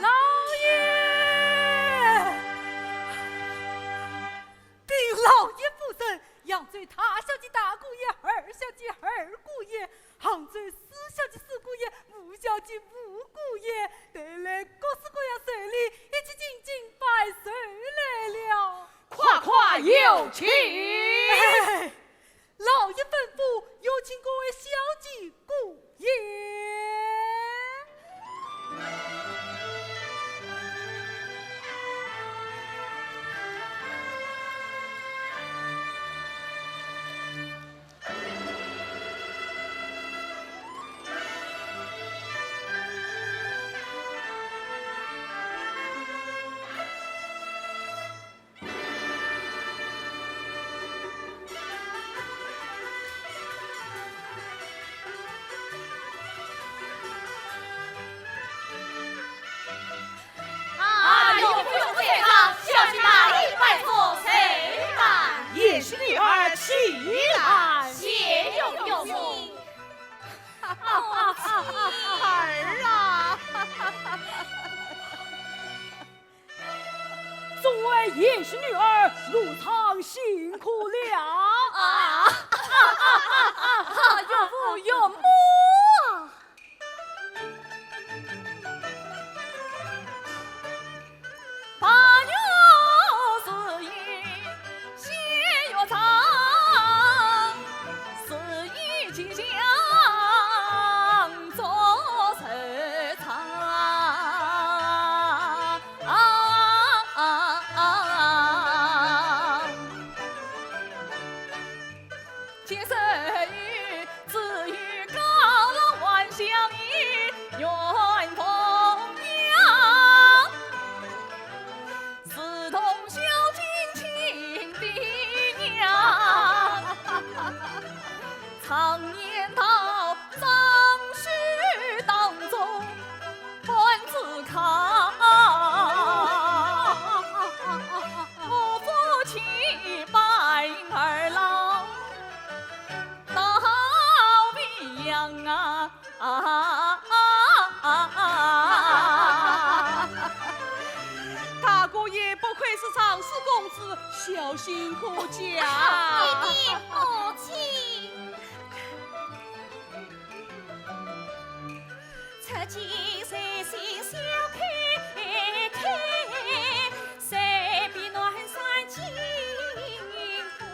老爷，禀老爷夫人，养罪他小姐大姑爷，二小姐二姑爷，行罪四小姐四姑爷，五小姐五姑爷，得来各式各样随礼，一起进京拜岁来了。快快有请！老爷吩咐，有请各位小姐姑爷。也是女儿起来，谢有请。儿啊！众位也是女儿，入堂辛苦了岳父岳母。八月4日谢月长，4月吉祥做寿场。今生与子与高郎万相依，愿同阳，私同孝敬亲爹娘，常年到丧事当中本自康，我夫妻拜二老到未央大姑爷不愧是常氏公子，小心护驾。一定不弃。出去随心小开开，随便暖山尽归。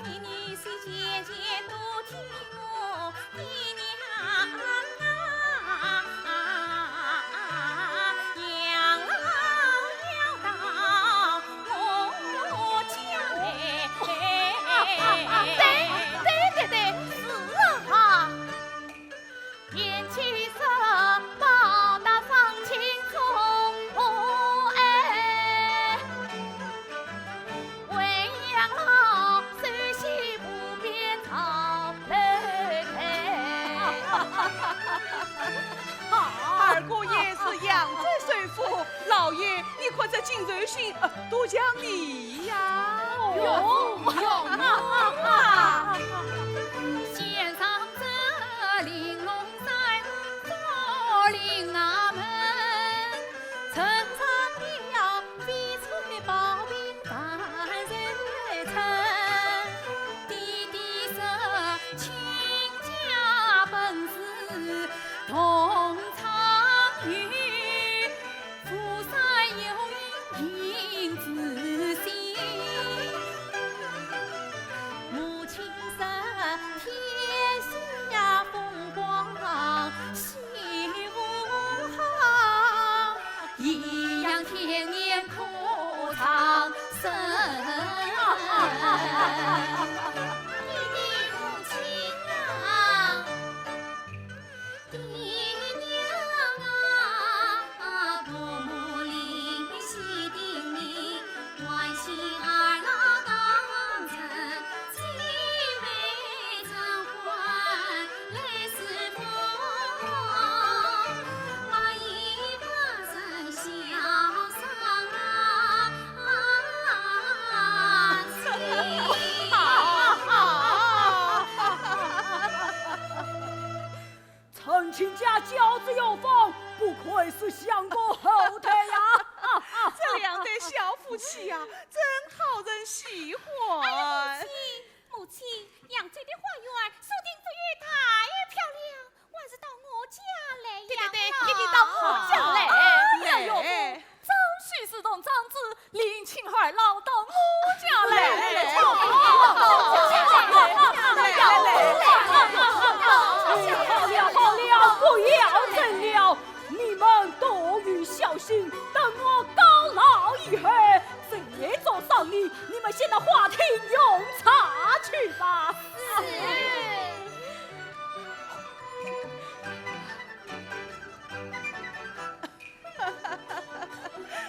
你女婿姐姐都听我爹娘养老要到我家来。对，是啊，言起色报答丧亲从哎，为养老虽喜不便朝来二姑爷是养尊随父，老爷你可在金瑞心多讲理呀。先上这玲珑山，佛林衙门，呈上了翡翠宝瓶万人称，弟弟是亲家本是同苍云，富山有银子心。母亲生天娘亲家教子有方，不愧是相公后台呀！这两对小夫妻呀，真讨人喜欢。母亲，杨醉的花园树顶之月太漂亮，还是到我家来养对，一定到我家来。有夫，张许是同长子林青儿老到我家来。好了，不要争了，你们多于小心，等我告老以后，再做丧礼，你们先到花厅用茶去吧。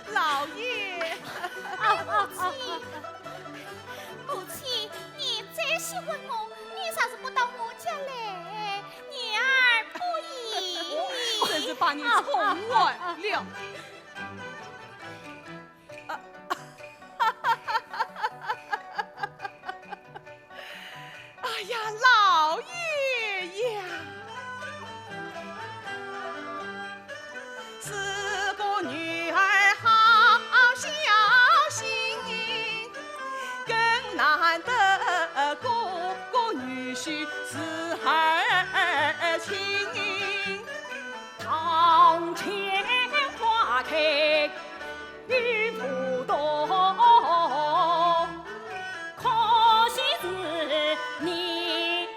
老爷，母亲，你再喜欢我，你啥子不到我家来？女儿不宜。真是把你宠坏了。哎呀，老爷呀，是个女儿好小心，更难得个女婿是儿亲。堂前花开雨不多，可惜是你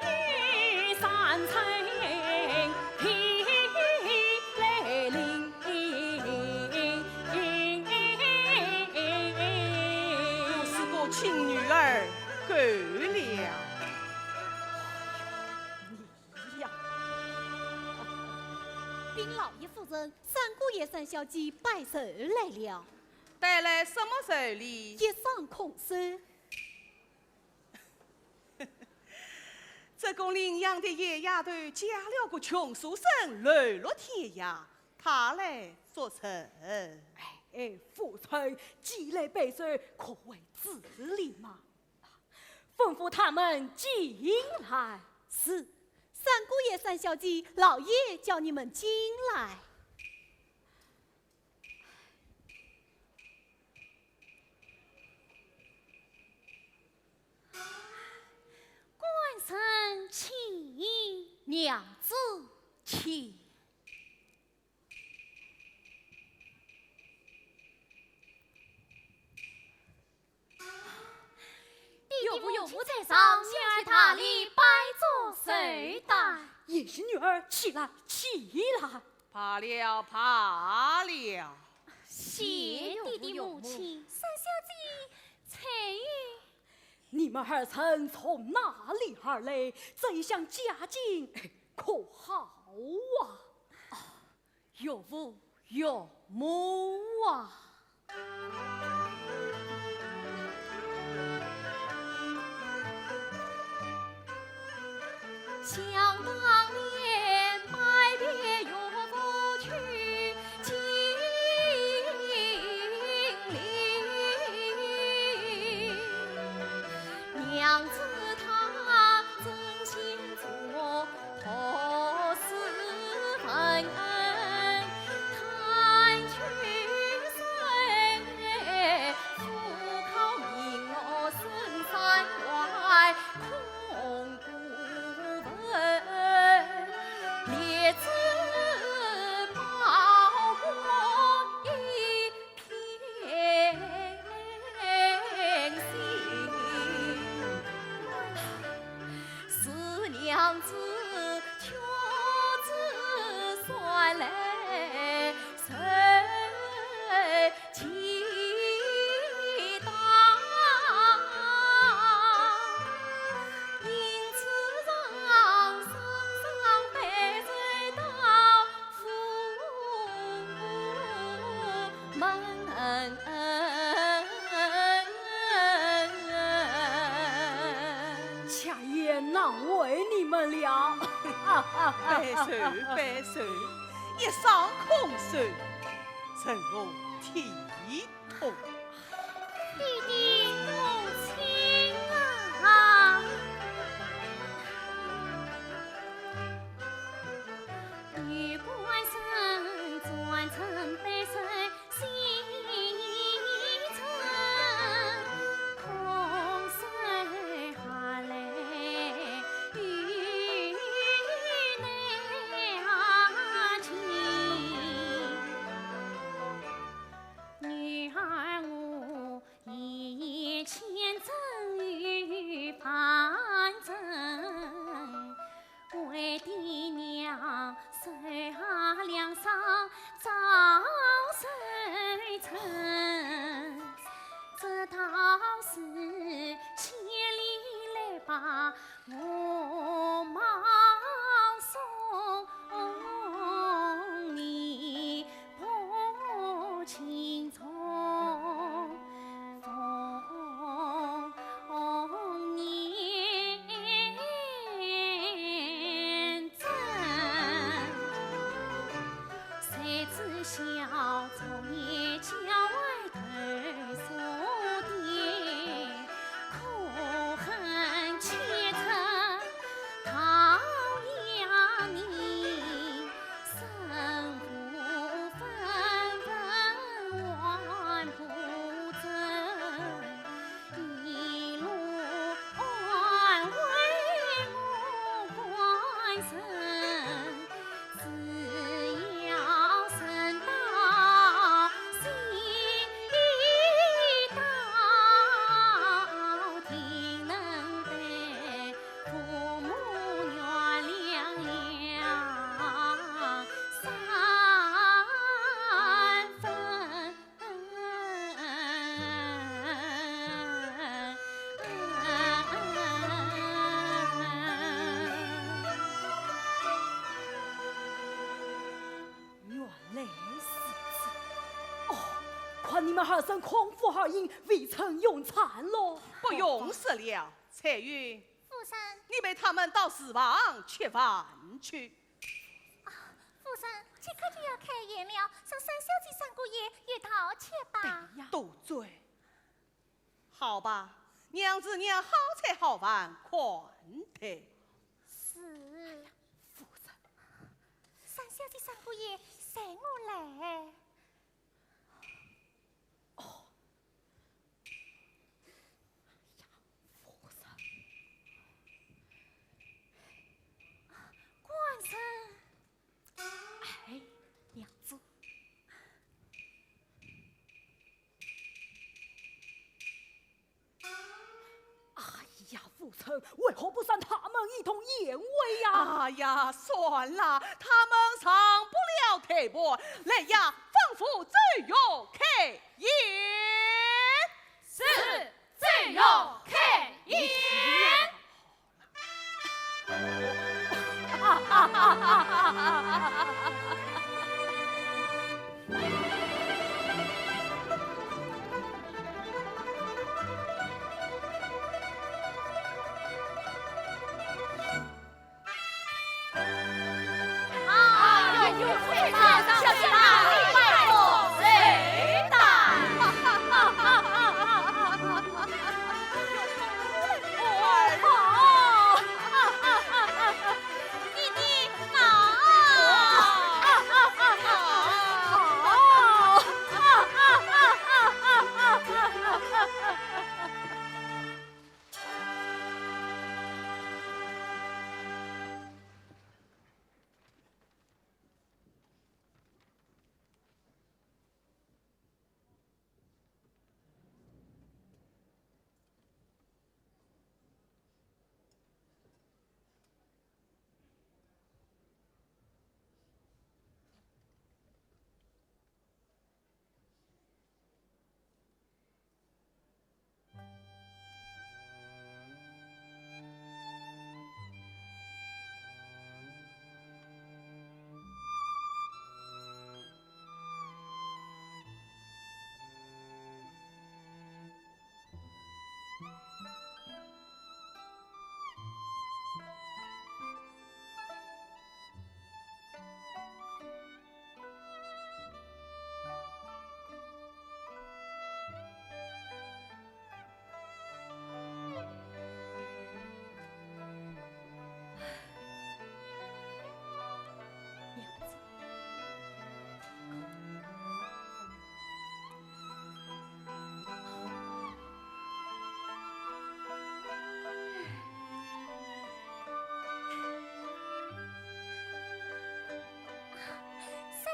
三春披来临。我是个亲女儿，够了。禀老爷夫人，三姑爷三小姐拜寿来了，带来什么寿礼？一上空手。这公领养的野丫头嫁了个穷书生，流落天涯，他来做成。父亲既来拜寿，可谓自理嘛。吩咐他们进来。是，三姑爷三小姐，老爷叫你们进来。官臣请，娘子请。有母在上，女儿塔里摆着谁带？也是女儿，起来，起来！怕了，怕了。谢弟弟母亲，三小姐彩玉。你们二臣从哪里而来？这厢家境可好啊？有父有母啊！想当年拜别岳父去金陵，娘子她真心做托死分恩，看去谁复考明我深山外空谷。列子报国一片心，是娘子却只算来谁期待？因此让上上背罪到父门。恰也难为你们了。拜寿拜寿，一上空手，成我体统。弟弟母亲啊，你们二生空腹而饮，未曾用餐咯。不用食了，彩云。父神，你陪他们到厨房吃饭去。父神，即刻就要开宴了，让三小姐、三姑爷也到且吧。斗嘴。好吧，娘子娘好菜好饭，宽待。是。父神，三小姐、三姑爷，随我来。哎，娘子，哎呀，父臣为何不让他们一同宴会呀？哎呀，算了，他们上不了台步，来呀，吩咐朕用开宴。是，朕用开宴。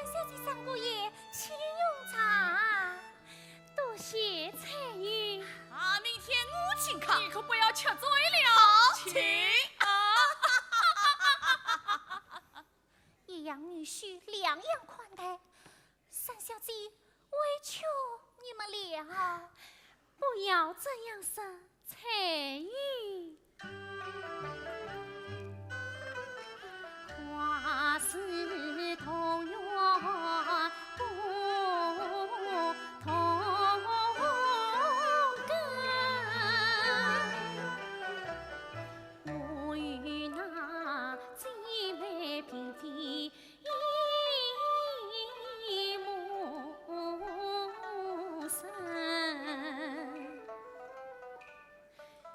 小姐、三姑爷，请用茶。多谢彩云。明天我请客，你可不要吃嘴了。好，请。一样女婿，两样款待。三小姐，委求你们了，不要这样说，彩云。花是同源不同根，我与那姐妹平地一母生，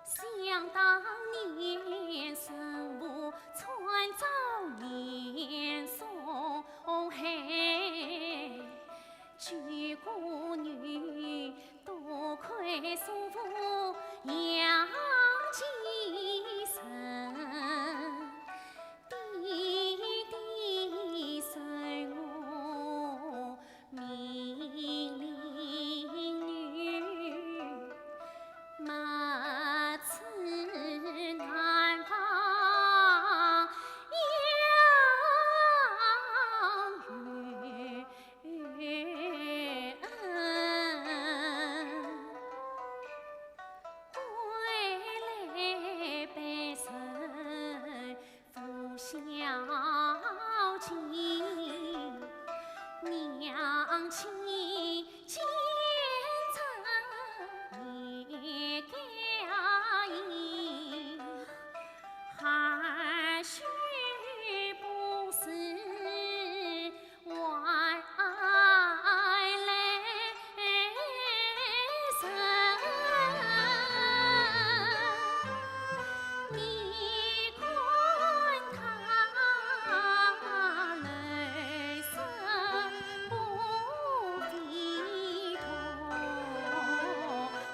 想当年生父传早年送海，举国女多亏叔父养济身，了情，娘亲见证也感应，还须不是外来人。你看他泪声不低头，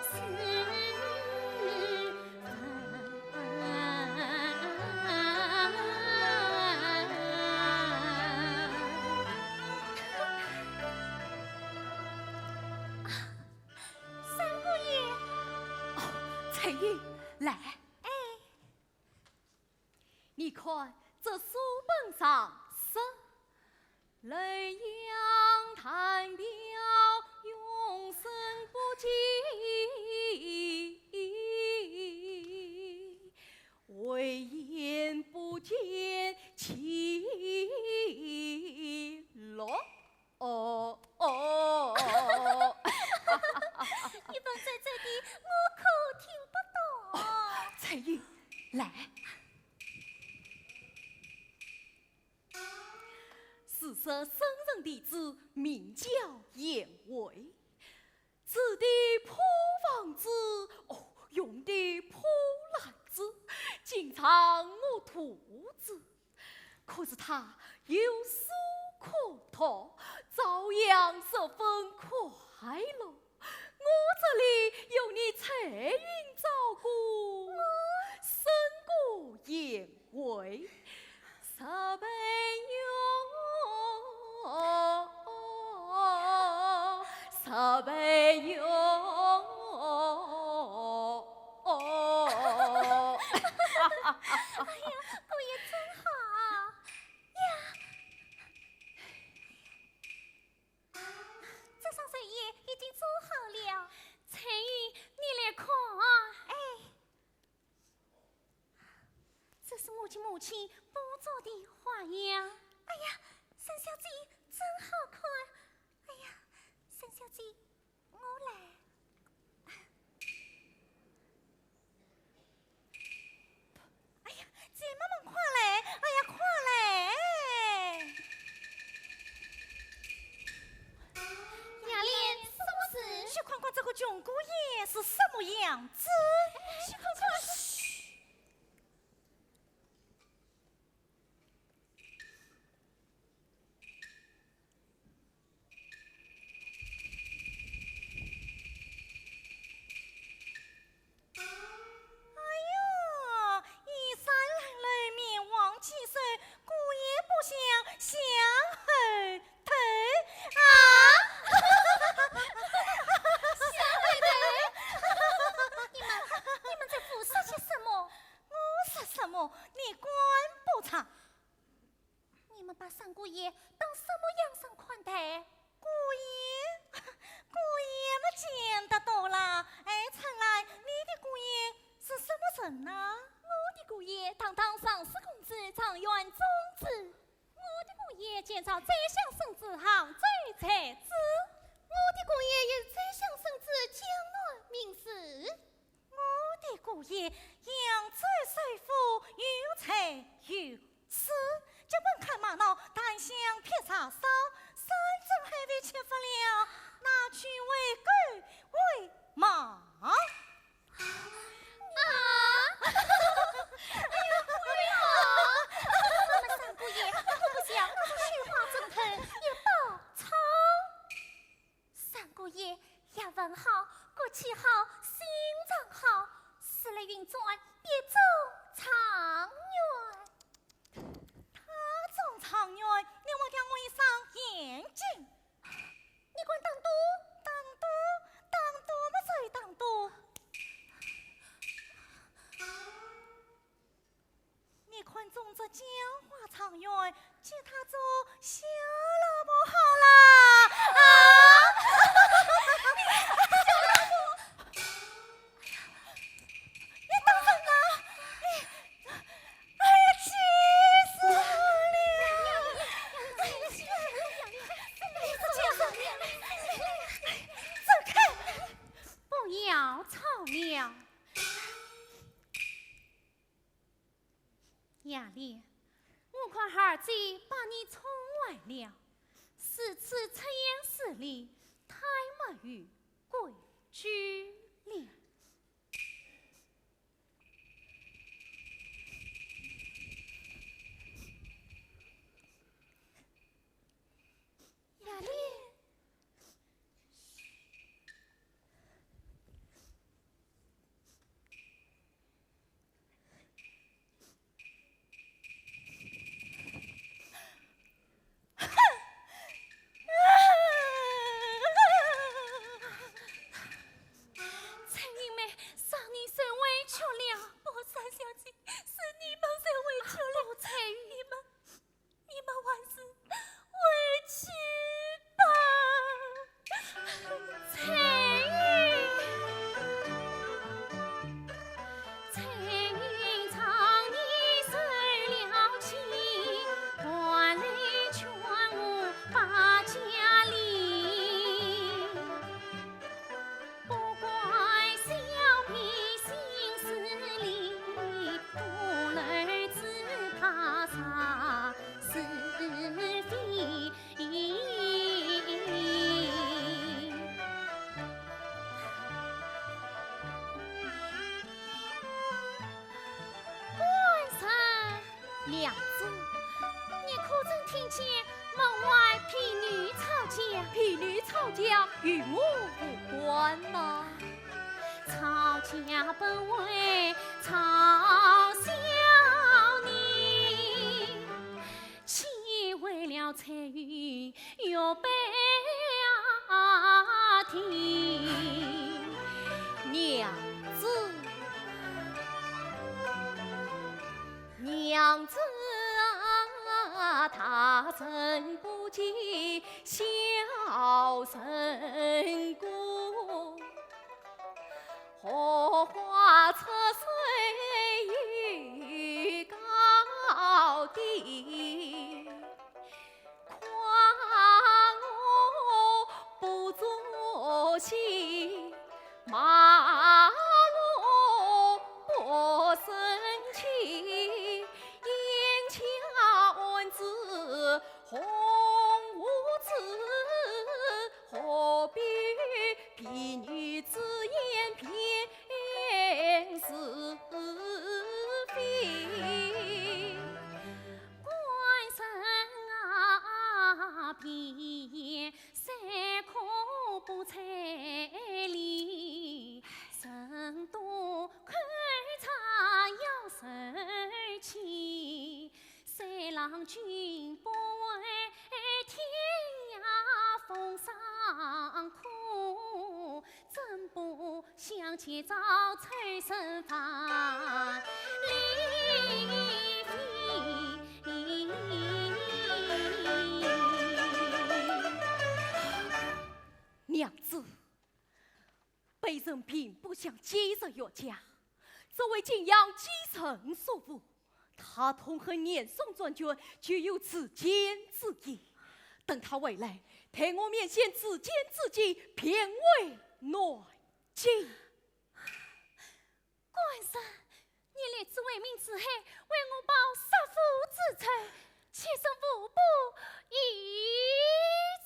是三姑爷，翠玉，来，哎，你看这书本上说，雷阳谈表永生不弃，为言不见其乐。哦哦，你们在这里，我可听不懂。翠玉，来。是说僧人弟子名叫严伟，子的破房子，用的破篮子，经常我徒子。可是他有书可读，照样十分快乐。我这里有你彩云照顾，胜过严伟，十倍哟，十倍哟。哎呀，姑爷真好呀！这上水叶已经做好了，彩云，你来看。哎，这是母亲布做的花样。哎呀，三小姐真好看。哎呀，三小姐，我来。哎呀，姐妹们快来！哎呀，快来！雅莲，什么事？去看看这个穷姑爷是什么样子。去看看。把三姑爷当什么样生款待？姑爷嘛见得多了。哎，看来你的姑爷是什么人呢？我的姑爷堂堂上市公子，长院宗子。我的姑爷见着宰相圣旨好罪才子。我的姑爷也宰相圣旨江南名士。我的姑爷养尊水夫，有才有势。这本看马闹，但想撇茶烧，山珍海味吃不了，拿去喂狗喂马。哎呀，姑爷好！我们三姑爷可不想虚华蒸腾也报仇。三姑爷也文好，国气好，心肠好，事来运转也走长远。中长远，你我讲为上严谨。你管当督么最当督？你看中这江花长远，接他做小老婆好啦！小老婆，你当真啊？哎呀，气死！我看孩儿子把你宠坏了，四次出言失礼，太没于规矩了。雅丽。娘子，你可曾听见门外婢女吵架？婢女吵架与我无关吗？吵架本为嘲笑你，岂为了彩云又被听？娘子，娘子啊，他曾不及小神姑，荷花出水于高地，夸我不作戏，骂我不生气，言巧文字红无字，何必婢女之言偏是非？官神啊，偏三可不彩礼，人多看场要生气，三郎君不为天涯风霜苦，怎不想起早催生饭离娘子，卑人并不想接受岳家，这位景阳几成所负，他痛恨年宋专权，具有自坚自义。等他回来，在我面前自坚自己，偏为暖境。官神，你立志为民之后，为我报杀父之仇，妾身无不依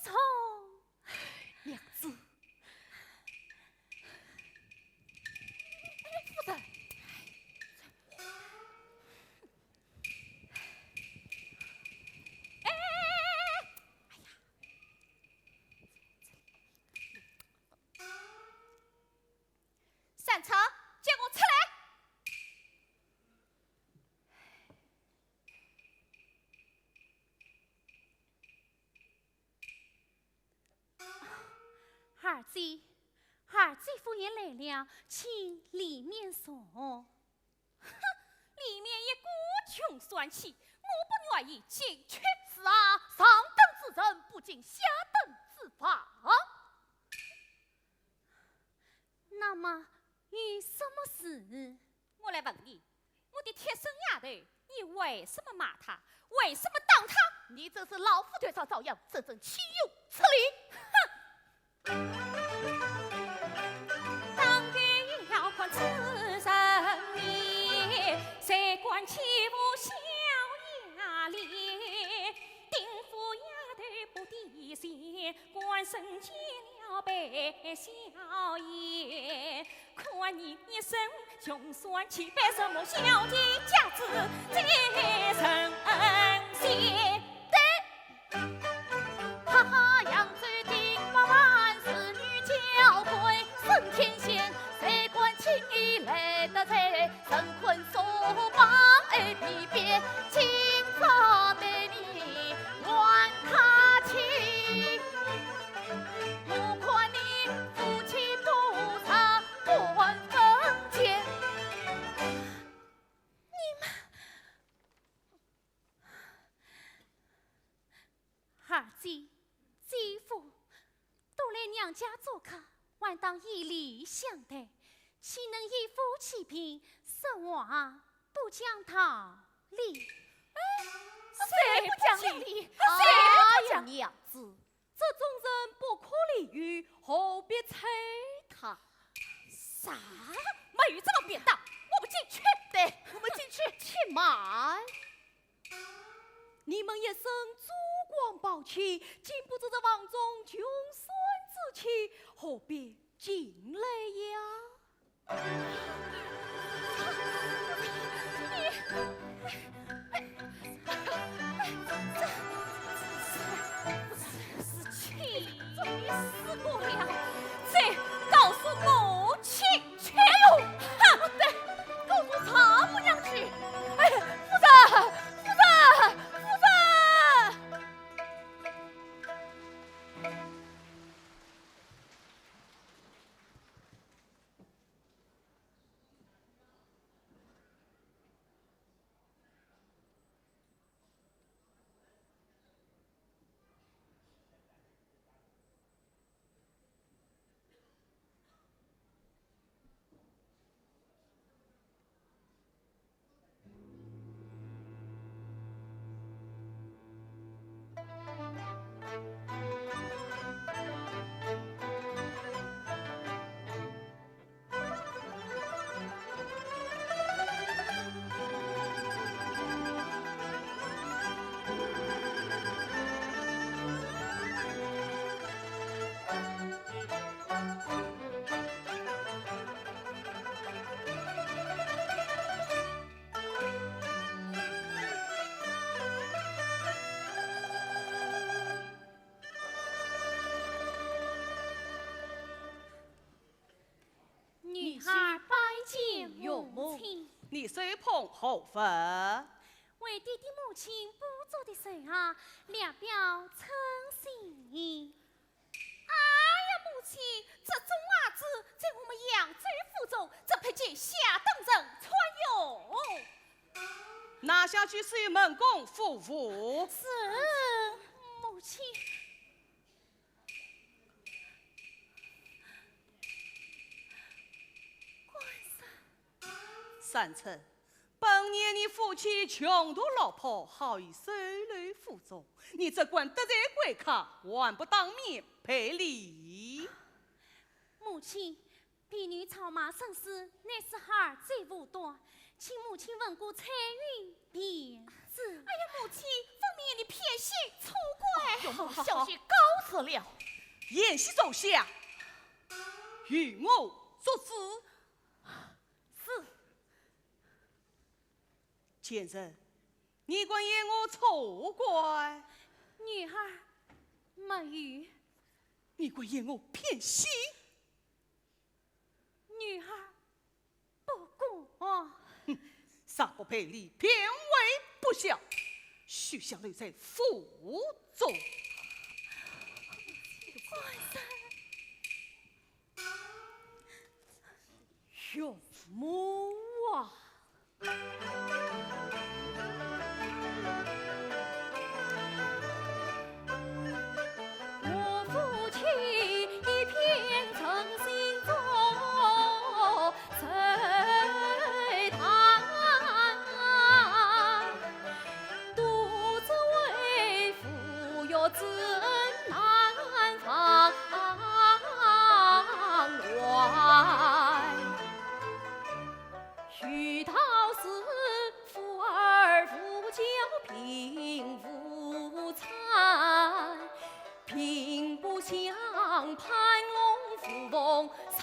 从。娘子，夫人，上车，叫我出来！儿子夫人来了，请里面坐。哼，里面也孤穷酸气，我不愿意进去。是啊，上等之人不进下等之房。那么有什么事？我来问你，我的贴身丫头，你为什么骂她？为什么当她？你这是老夫对上遭殃，真正岂有此理！当然要看此人面，谁管欺负小丫里，丁府丫头不低些，官绅见了白小爷。看你一生穷酸气，摆什么小姐家子在人间？哈哈，扬州的万事女娇贵，升天仙，谁管轻易来得在，神困所绑爱离别，今朝对你还客气。我看你夫妻不长还分钱，儿媳、继父都来娘家做客，还当以礼相待，岂能以夫欺贫，实话不讲道理？谁不讲理？谁不讲样子？这种人不可理喻，何必催他？啥？没有这么扁担，我们进去。对，我们进去。且慢。你们一生珠光宝气，经不住这王中穷酸之气，何必进来呀？是气死我了！再告诉母亲去！对，告诉曹母娘去。哎，夫人，夫人，夫人！女儿拜见母亲。你随捧后分。为弟弟母亲不做的事啊，两表称心。哎呀，母亲，这种袜子在我们扬州府中，这配给下等人穿用。拿下去随门公夫妇。是，母亲。三成，本年你夫妻穷途落魄，好以收留府中，你这官得罪贵客，还不当面赔礼？母亲，婢女草马生死，乃是孩儿最无端，请母亲问过彩云便知。哎呀，母亲，分明你偏心错怪，小姐告辞了。宴席走下，与我作诗。是。前人，你管言我错怪？女儿没有。你管言我偏心？女儿不过。上不赔礼，偏为不孝，须想留在府中。岳母啊！我夫妻一片诚心中，谁谈？独自为父有子难放怀。须道是父儿夫。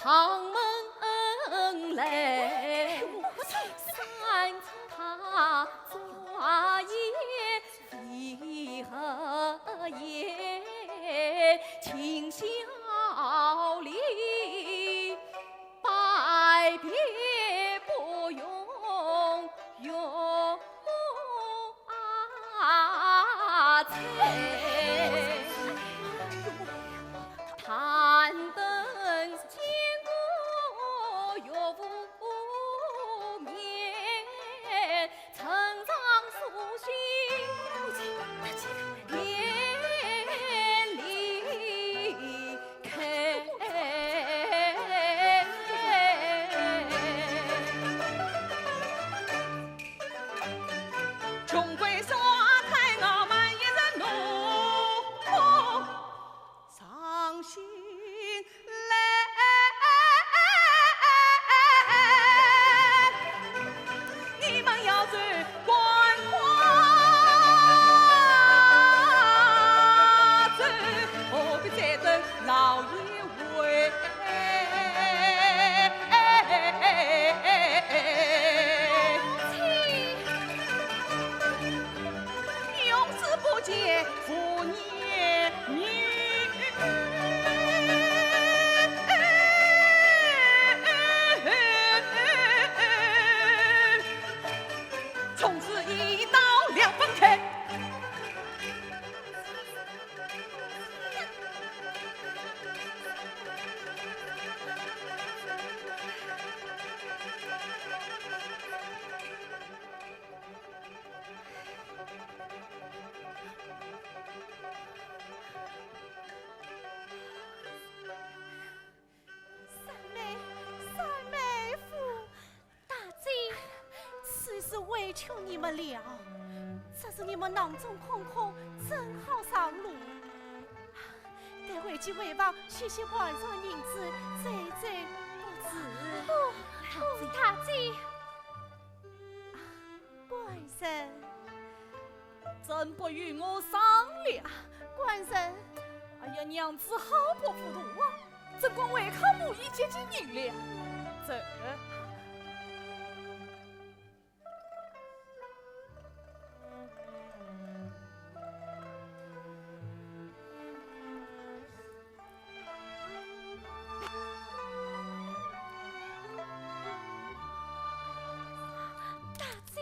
长门来，三他抓也为何也请小礼，拜别不用用财。弹灯见过岳无眠，成长苏醒眼里开。穷鬼耍太傲慢也人怒，伤心泪。你们要追观花子，何必再等老爷回？永世不见父孽女。从此一刀两分开。三妹夫，大姐，此事委求你们了。这是你们囊中空空，正好上路。待回去回报，谢谢万岁银子，再不迟。大姐，官人，真不与我商量。官人，哎呀，娘子好不糊涂啊！怎管为何母已接近你了？这大姐。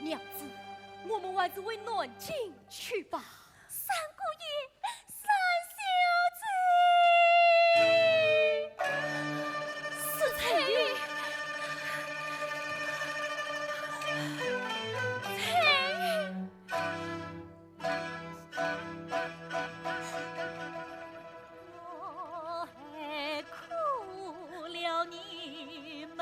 娘子，我们还是回南京去吧。三姑爷，三小姐，是谁？我还苦了你们。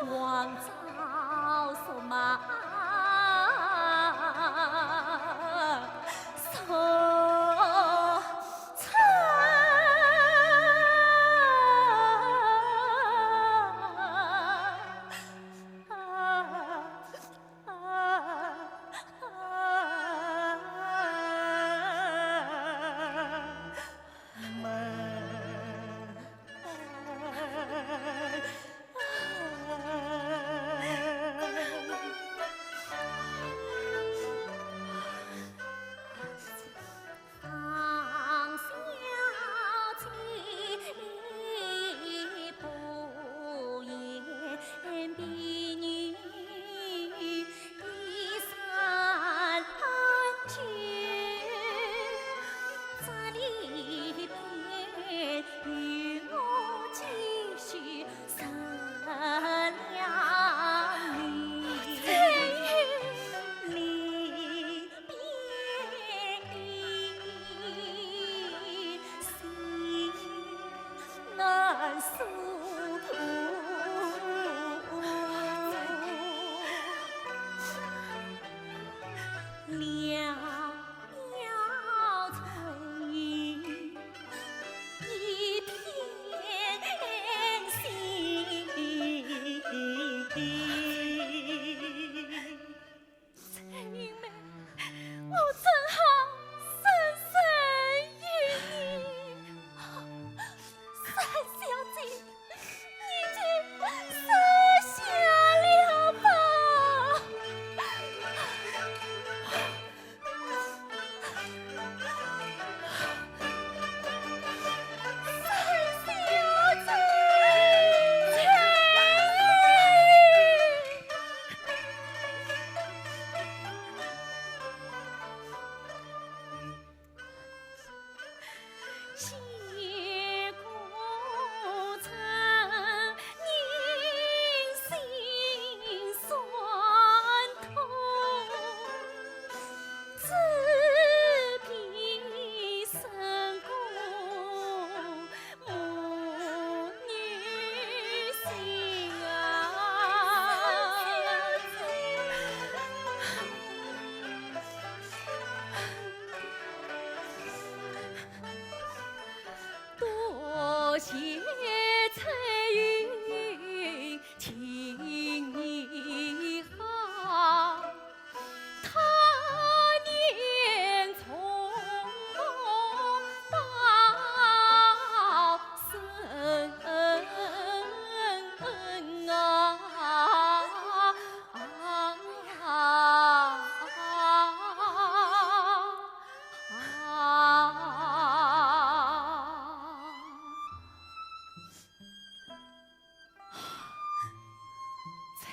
王朝索马索城。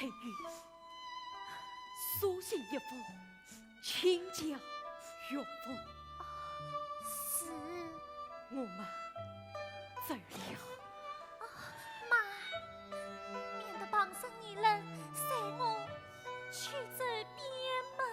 配玉，书信一封，请教岳父。是。我们走了。妈，免得傍上你人随我去走边门。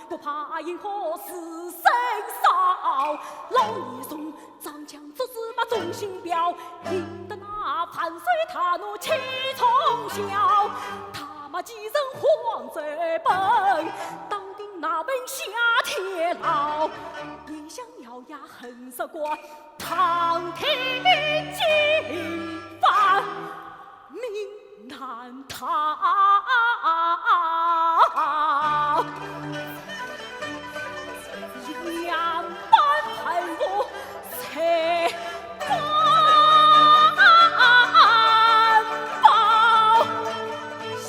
不怕因何事生少。老爷送长枪做事把忠心表，引得那叛水他怒气冲霄。他妈几人慌着奔，当定那本下铁牢。也想咬牙横杀过唐廷金犯，命难逃。两班排我才官报，吓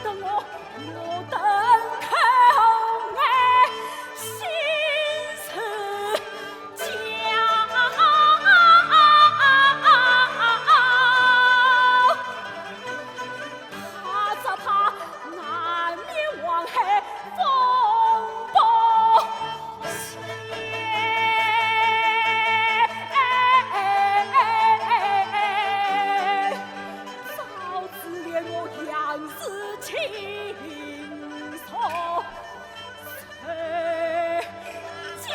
得我瞪口哎，心思焦。怕则怕难免往海风波。早知连我样子轻松谁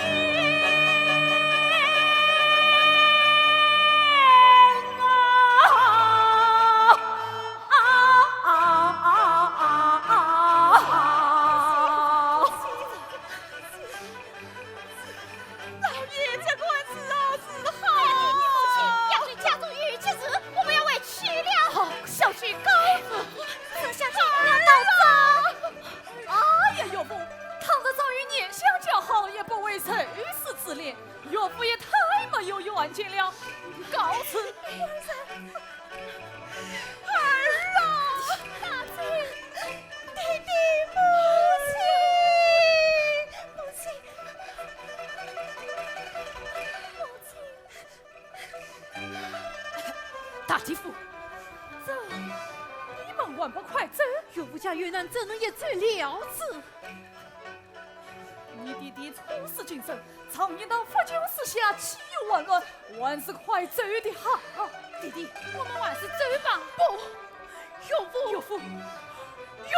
小婿高父，此下去让带走。万不快走！岳父家越南怎能也罪了此？你弟弟出使京城，常言道“佛救世下，岂有完卵”，万事快走的好。弟弟，我们还是走吧。不，岳父，不要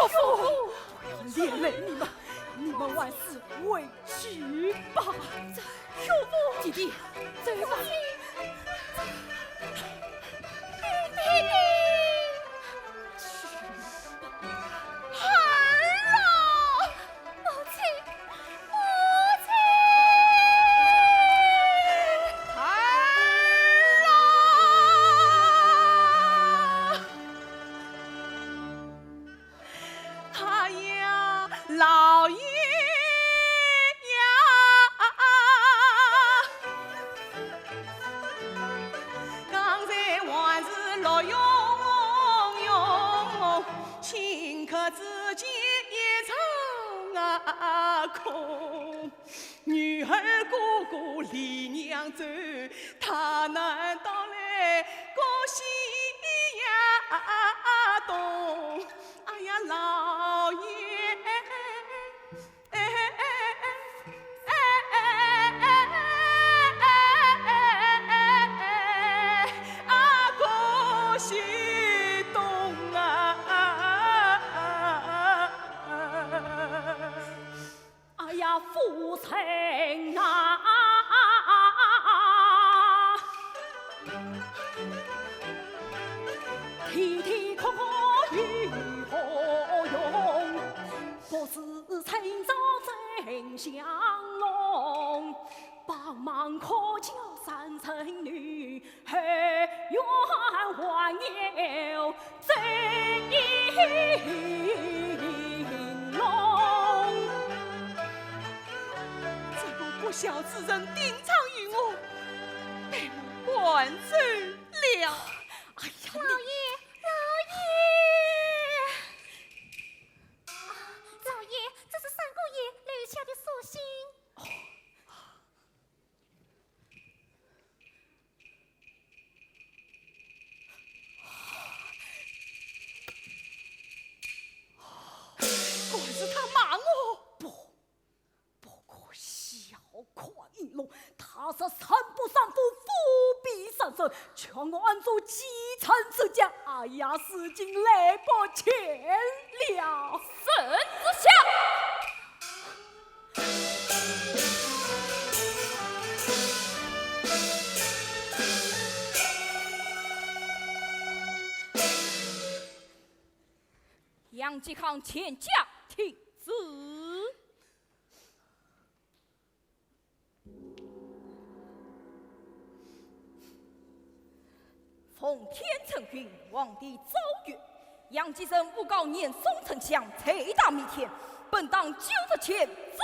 连累你们万事委屈吧。岳父，弟弟，走吧。弟弟。女儿姑姑离娘走，她难道来过西呀东？哎呀，老爷，过西东啊！哎呀，父亲啊！提提可与何用？不是趁早真相弄，帮忙可教三成女，后院还有真龙。这个不孝之人顶场于我，被我灌走了。哎呀，老爷，老爷，这是三姑爷留下的书信。怪是他骂我，不可小看一龙，他是三不三夫，富必三生，劝我按做继承之家。哎呀，事情来不及了，孙子下。杨继康前驾听旨。奉天承运，皇帝诏曰：杨继生诬告念宋丞相，财大弥天，本当9日前奏。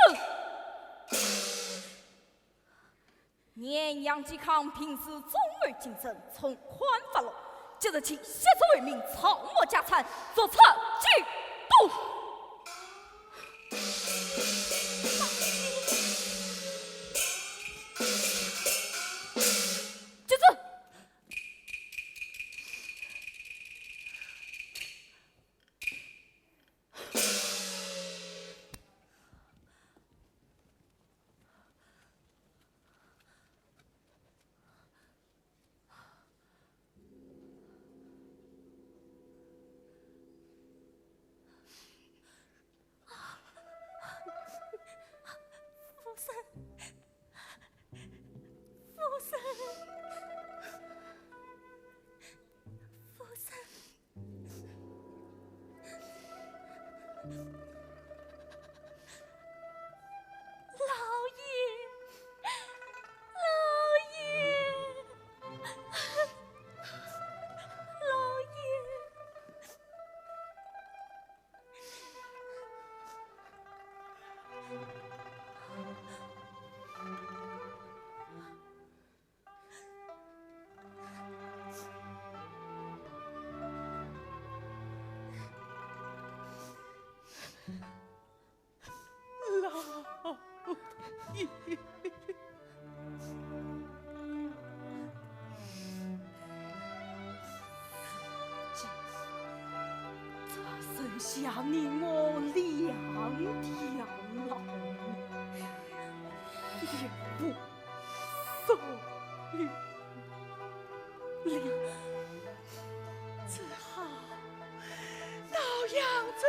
念杨继康平时忠而谨慎，从宽发落，即日起携手为民，草木家产，作册进度。接着。想你我两条老命，也不送与了。只好到扬州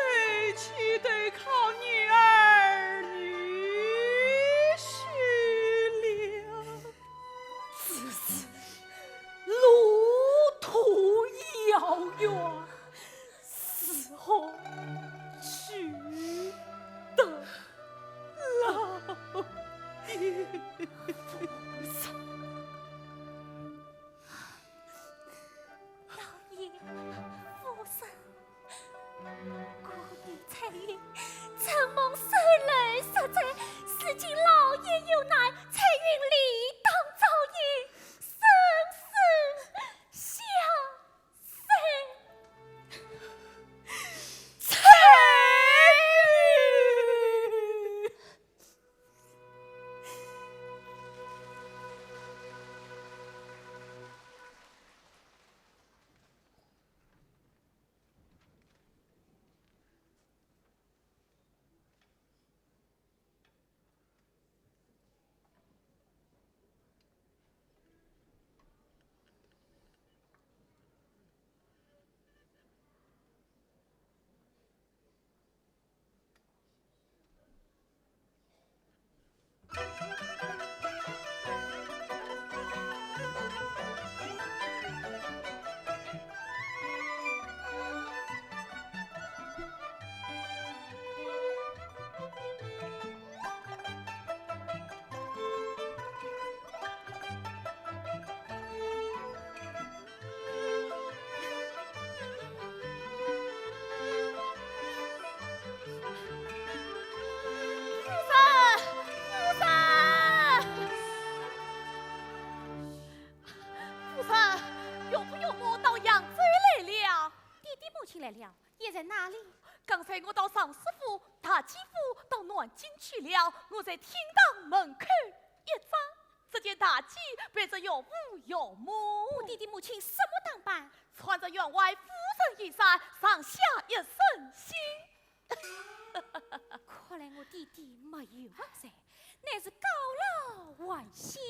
去对靠女儿女婿了。只是路途遥远，死后去得老爷。老爷，父神，姑爷彩云，承蒙受累实在，如今老爷有难，彩云理当照应，生死相随。彩云。来了，也在哪里？刚才我到尚师傅、大吉夫到南京去了，我在厅堂门口一站，只见大吉背着岳父岳母，我弟弟母亲什么打扮？穿着员外夫人衣衫，上下一身新。看来我弟弟没有发财，乃是高老还乡。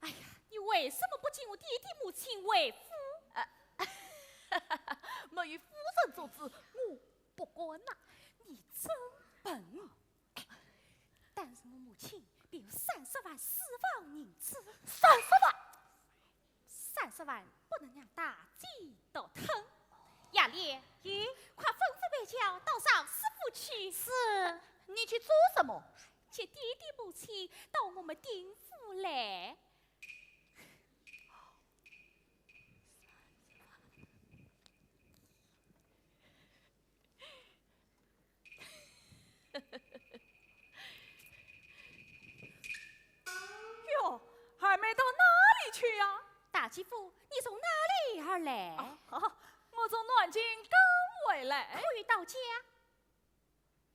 哎呀，你为什么不请我弟弟母亲为夫？没与夫人做主，我不管呐。你真笨！但是我母亲便有30万私房银子，30万不能让大吉都吞。亚烈，快吩咐贝乔到尚师傅去。是，你去做什么？接弟弟母亲到我们丁府来。哟，还没到哪里去呀？大吉夫，你从哪里而来？我从南京刚回来。可以到家？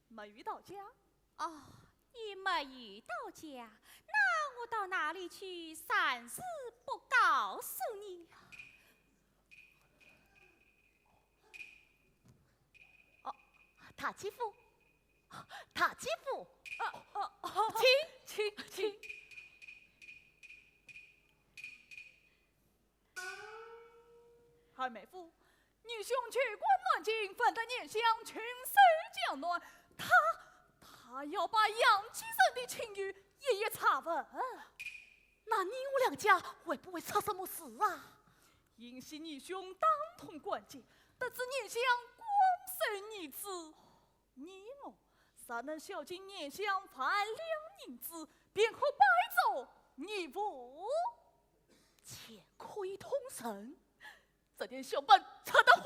没遇到家。哦，也没遇到家，那我到哪里去？暂时不告诉你。大吉夫，大吉夫，请。二妹夫，女兄去关南京，分得念想群守江南，他要把杨继生的情谊一一查问。那你我两家会不会出什么事啊？因系女兄当同关节，得知念想光守女子，你我啥能孝敬念想5两银子，便可摆走你我，钱可以通神。这点小本扯得慌。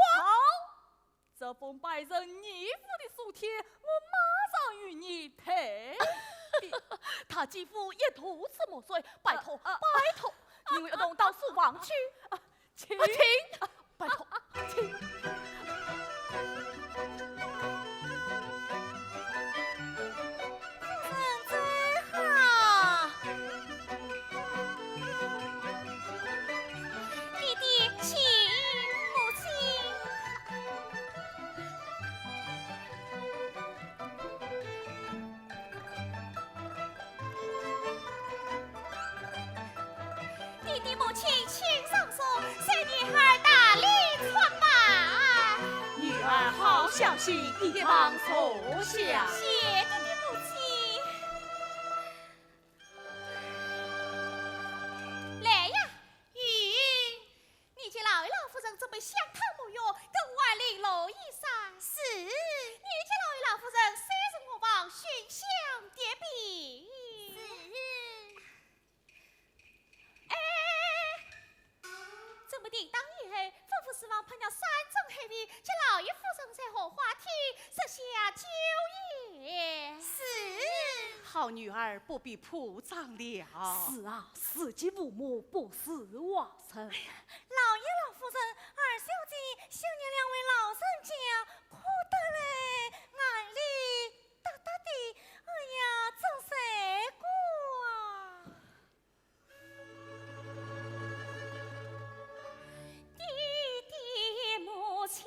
这封拜人义父的书帖，我马上与你退。他继父也徒此莫遂，拜托，你们一同到书房去。请，拜托，请。母亲请上手，随女孩大礼穿吧。女儿好小心，一旁坐下。谢弟弟母亲。来呀，玉，你见老爷老夫人准备香汤沐浴，跟我领楼一山。是。你见老爷老夫人随着我往熏香点笔。这么叮当以后，吩咐侍郎烹了3种海味，请老爷夫人在荷花厅设下酒宴。是。好女儿不必铺张了。是啊，四继父母不是瓦城。老爷老夫人，二小姐想念2位老人家，可得嘞，眼里大大的，哎呀，真谁过啊！弟弟母亲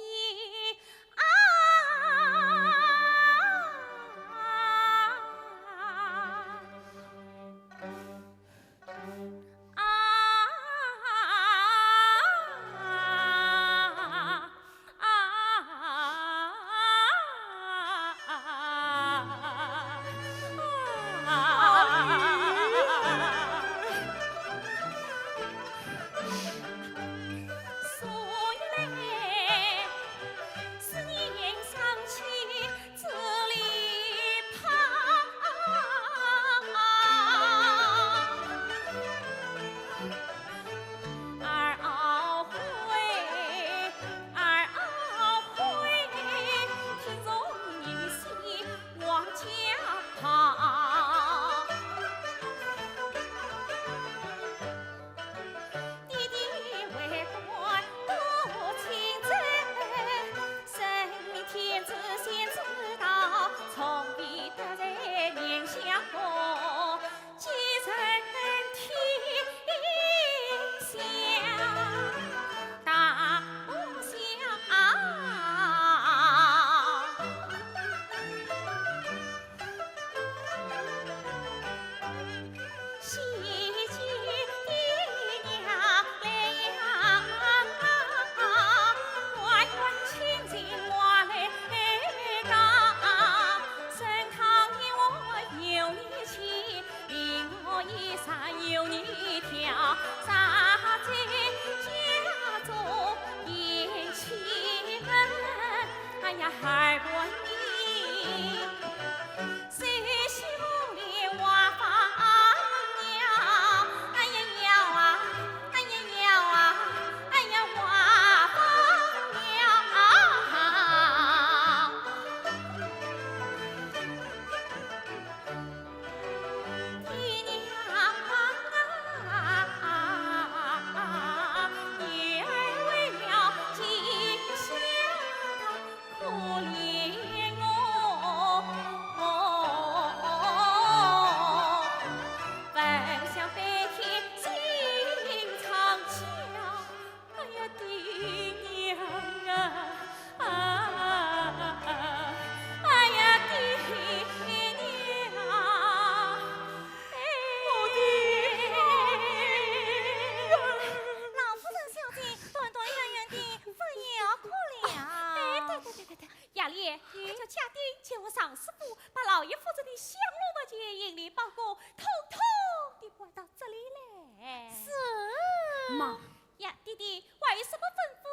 妈呀，弟弟，还有什么吩咐？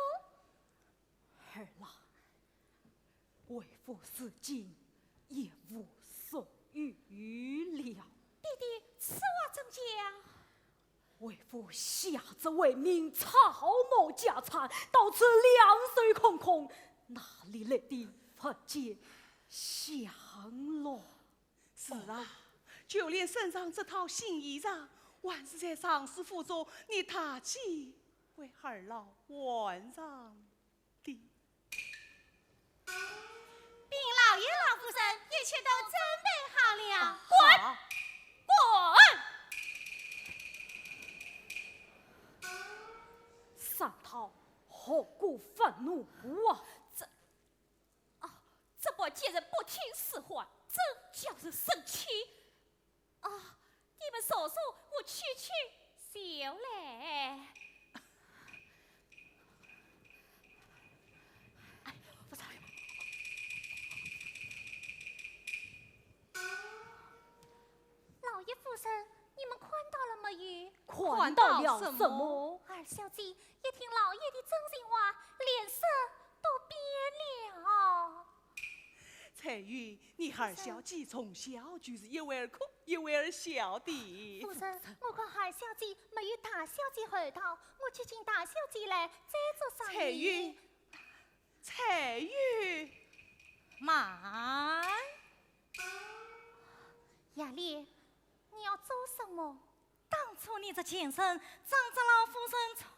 儿郎，为父死尽，也无所欲了。弟弟，此话怎讲？为父下这为民草木家产，到此两手空空，哪里来的福节享乐？是啊，就连身上这套新衣裳，还是在上师府中你他起为儿老换上的。禀老爷老夫人，一切都准备好了。滚！滚！三套何故愤怒啊？这波贱人不听使唤，真叫人生气。啊，你们说说，我区区小嘞。老爷夫人，你们看到了没有？看到了什么？二小姐一听老爷的真心话，脸色都变了。彩云，你二小姐从小就是一位儿哭一位儿笑的。夫人，我看二小姐没有大小姐厚道，我去请大小姐来再做商彩议。云，彩云，妈，雅丽，你要做什么？当初你这前身，长着老夫人宠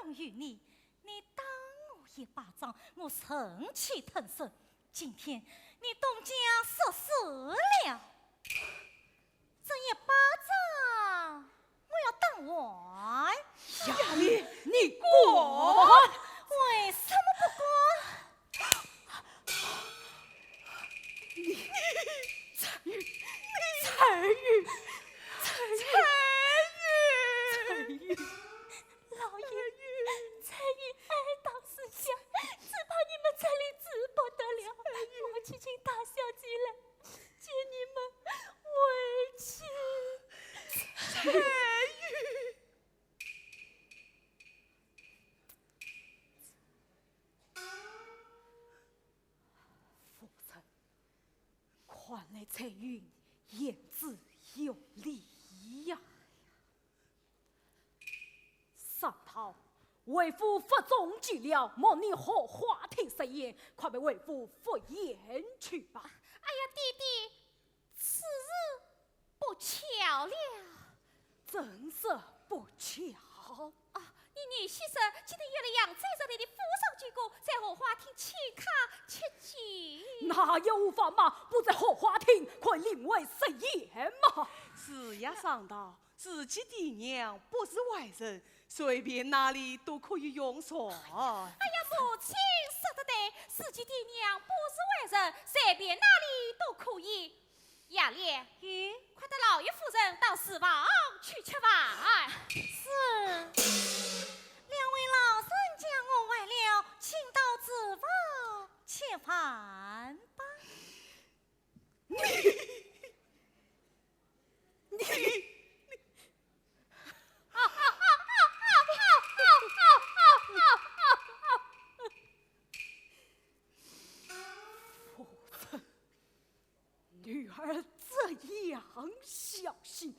用于你，你打我一巴掌，我生气腾身。今天你东家失势了，这一巴掌我要打完。雅丽，你滚！为什么不管？彩云，老爷，彩云爱当思想，只怕你们这里治不得了。我去请大小姐来，见你们委屈。彩云，夫人，看来彩云言之有理呀。上头，为夫腹中计了，望你好话听实言，快为为夫赴宴去吧。哎呀，弟弟，此日不巧了。真是不巧。你女婿生今天约了扬州这里的府上举过，在荷花厅请客吃酒。那也无妨嘛，不在荷花厅，快另为设宴嘛。是呀，上道，自己的娘不是外人，随便哪里都可以用膳。哎呀，母亲说得对，自己的娘不是外人，随便哪里都可以。雅烈，快带老爷夫人到厨房去吃饭。是，两位老人家我晚了，请到厨房吃饭吧。女儿这样小心，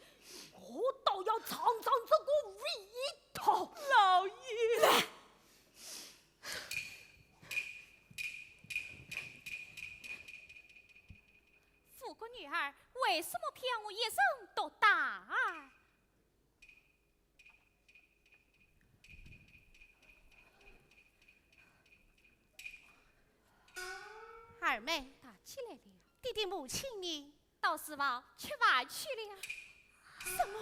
我倒要尝尝这个味道。老爷，富贵女儿为什么骗我一人都大？二妹打起来了，弟弟母亲呢？到厨房吃饭去了。什么？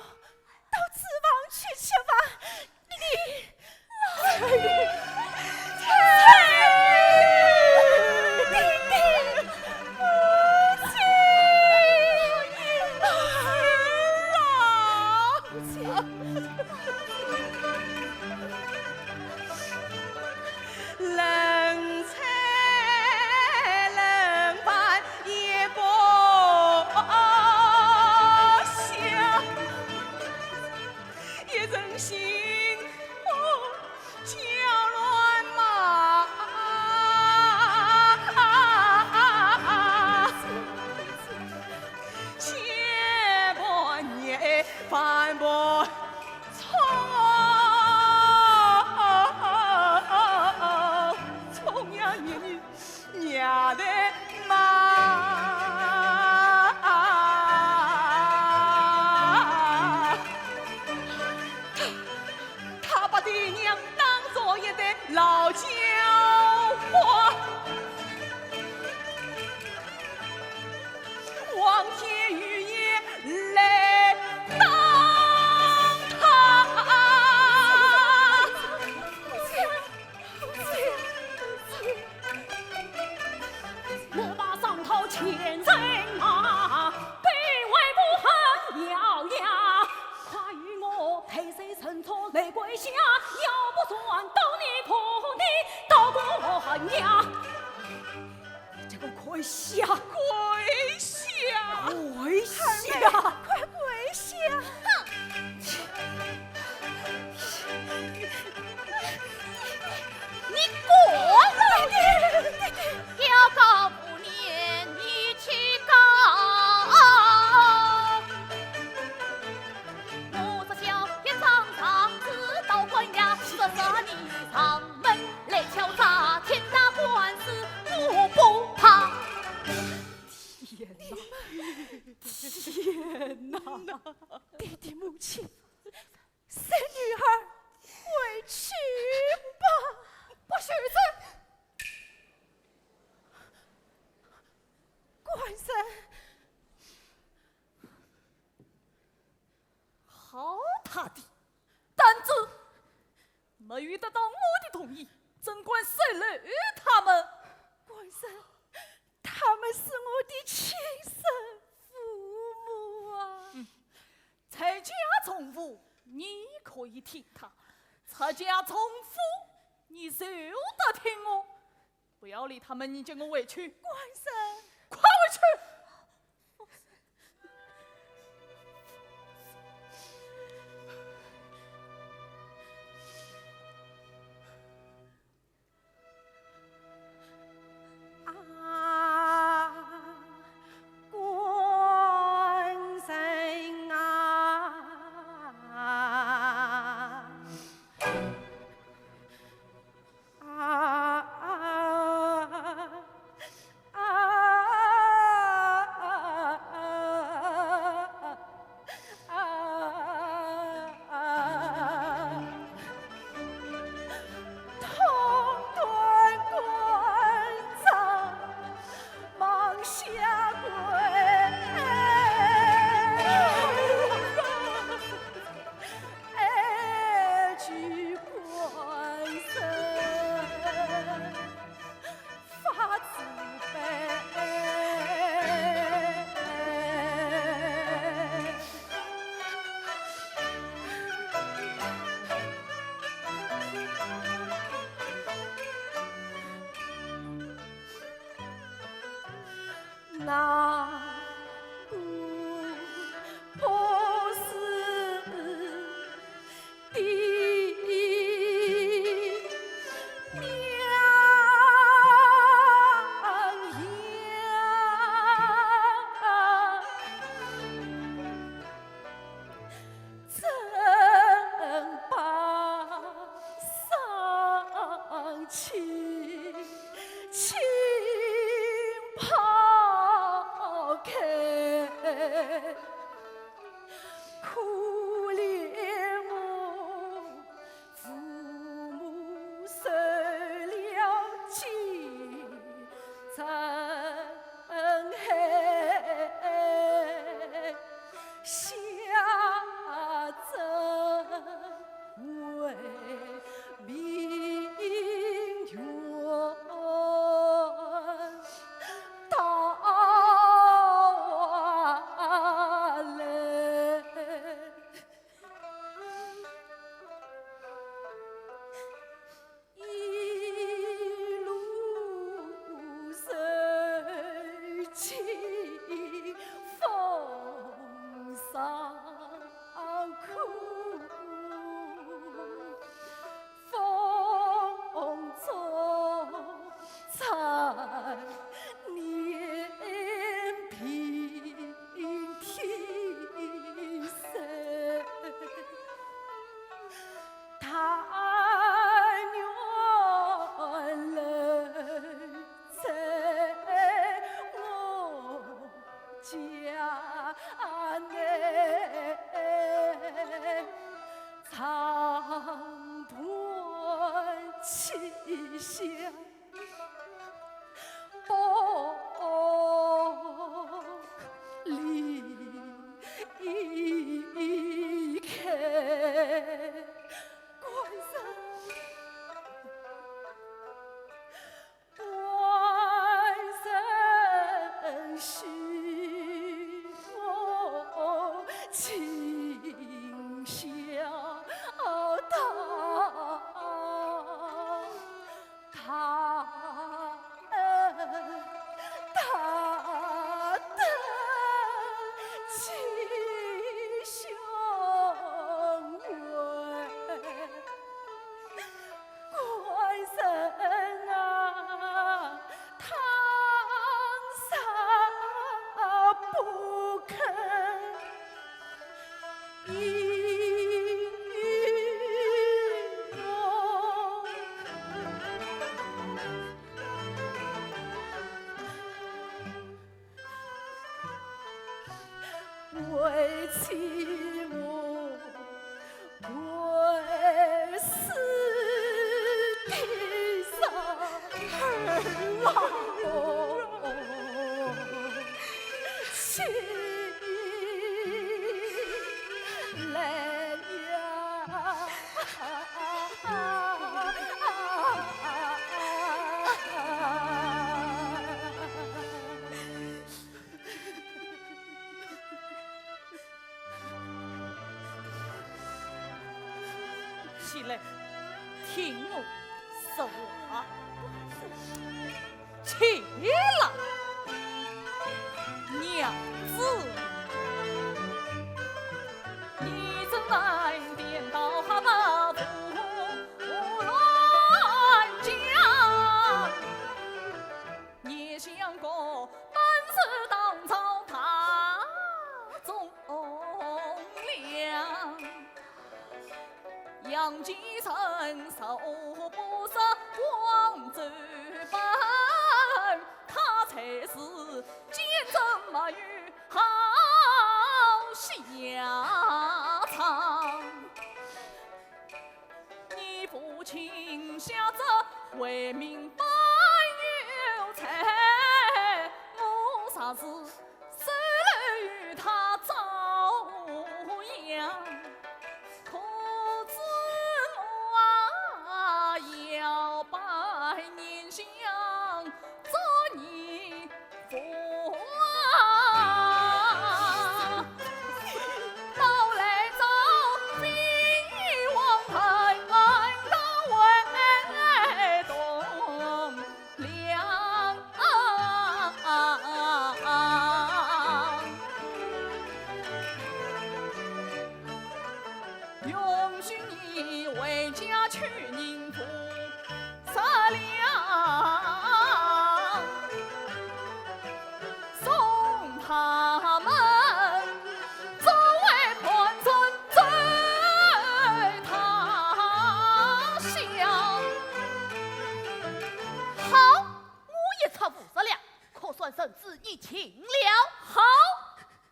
到厨房去吃饭？冷菜冷饭也不香，也真心叫乱麻。切不捏，饭不娘的妈，他把爹娘当作一代老教化，望天雨夜来当他。我把上头前程啊，卑微不恨咬牙，快与我陪谁跪下！跪下！跪下！快跪下！你过来！要告不念你去告，我这小天常常自导官衙，说你上门来敲诈，天打官司我不怕。天哪！弟弟母亲，三女儿回去吧。不许走！官神，好他的胆子，没遇得到我的同意，怎管谁来他们？官神，他们是我的亲生父母啊！蔡家从父，你可以听他；蔡家从父，你休得听我。不要理他们，你叫我回去。官神，快回去！那不是的娘呀，怎把丧气轻抛开？可怜我父母受了惊震害，下怎为命运到来？一路受尽风霜苦，风中残年平天色。他原来在我家内长伴气象不离开。官神，官神许我情小为妻我归死地上儿郎情来呀。起来，听我说话，起来，娘子，你怎来颠倒哈巴胡乱讲？也想过本是当朝他忠良。杨继承受不是光州本，他才是见证没有好下场。你父亲想着为民办有才，我啥事手与他遭殃。可知我啊，要百年香，做你父啊，到来找飞黄台，当为栋梁。允许你为家去宁府杀良，送他们作为盘缠在他乡。好，我也出50两，可算圣旨已请了。好，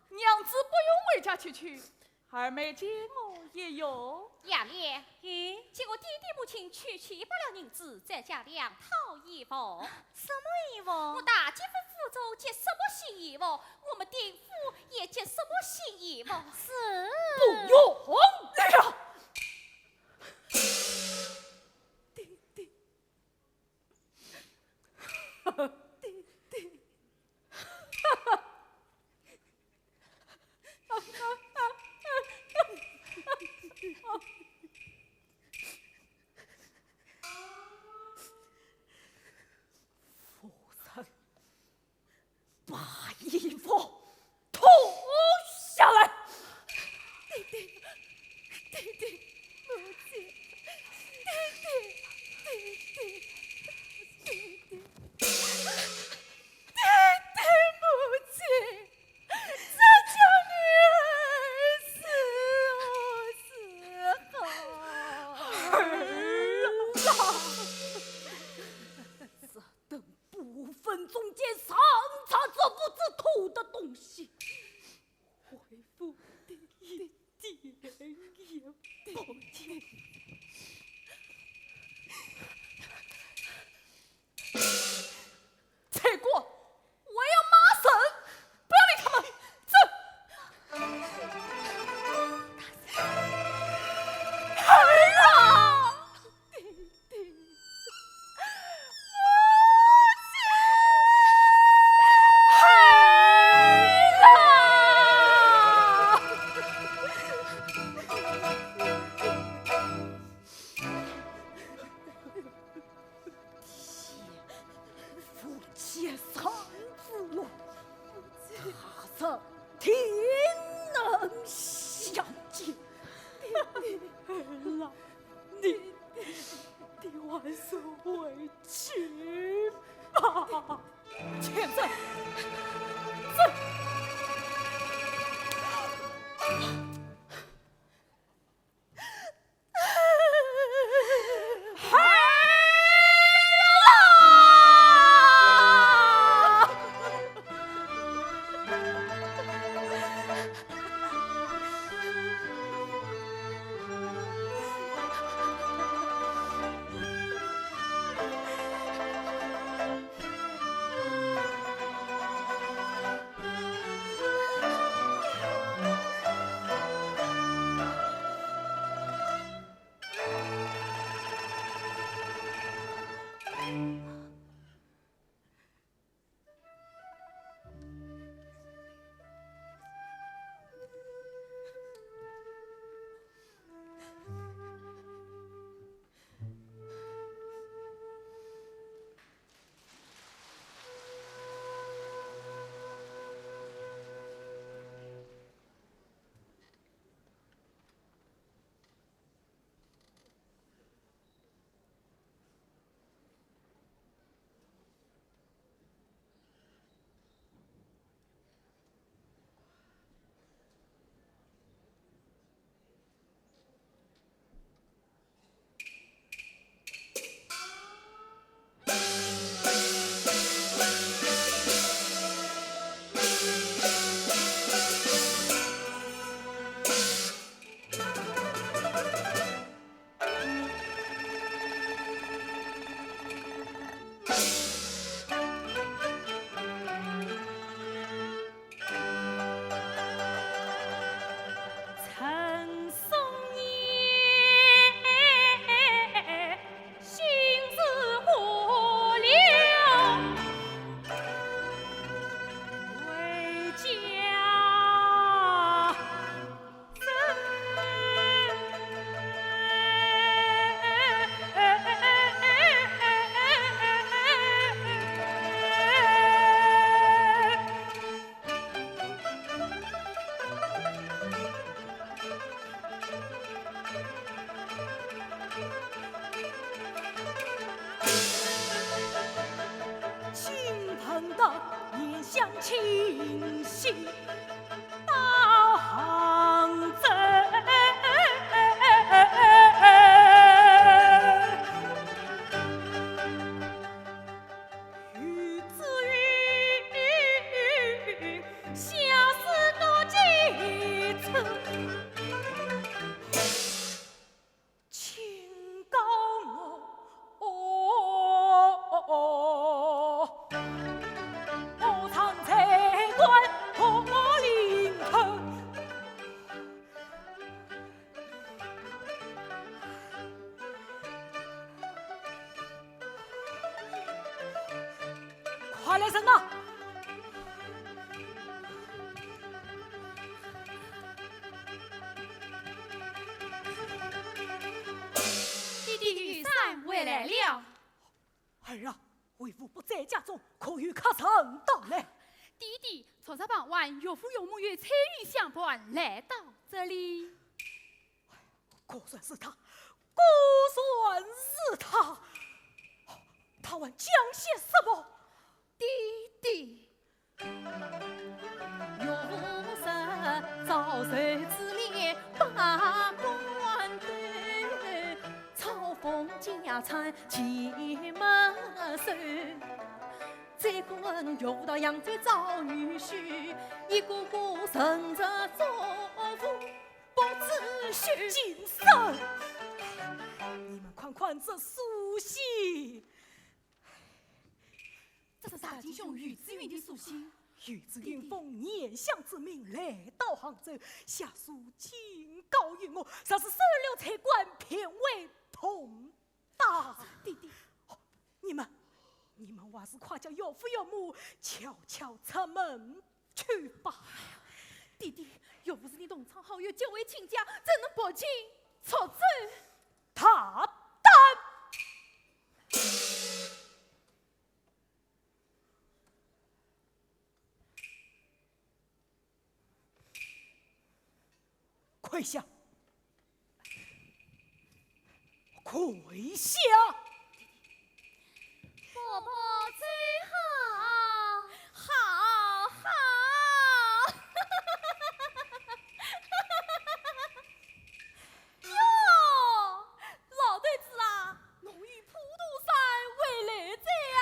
娘子不用为家去，二妹见我也有。杨烈，见我弟弟母亲娶不了银子，在家里讨衣服。什么衣服？我大姐夫府中结什么新衣服，我们丁府也结什么新衣服。是。不用。哎呀，弟弟，弟弟，夫人，把衣服脱下来。弟弟，弟弟，母亲，弟弟，弟弟，弟弟，弟弟，母亲，这叫你儿死好。这等部分中间上查这不知土的东西，恢复的一点也不见。结果我要骂神，不要理他们，走。儿啊，弟弟，夫妻三子路，他是天能相见。儿郎，你还是回去吧。前走，走。相清晰到杭州。与子云，相思多几次。请告我，我常在关破林口。快来人呐！弟弟雨伞回来了。儿啊，为父不在家中，可与客人到来。弟弟昨日傍晚，岳父岳母与彩云相伴来到这里。果然是他，果然是他。他问讲些什么？弟弟，岳父早晨之恋把关对，草风家产齐门收。再管岳父到扬州找女婿，一个个认着做夫不知虚。谨慎！你们看看这书信。这是大金兄于子云的书信。于子云奉念相之命来到杭州，下书警告于我，说是收留财官，偏为同大。弟弟，你们还是快叫岳父岳母悄悄出门去吧。弟弟，岳父是你同窗好友，结为亲家，怎能薄情出走？他当跪下，跪下！婆婆最好，好好。哟，老对子啦，侬与普渡山回来在啊？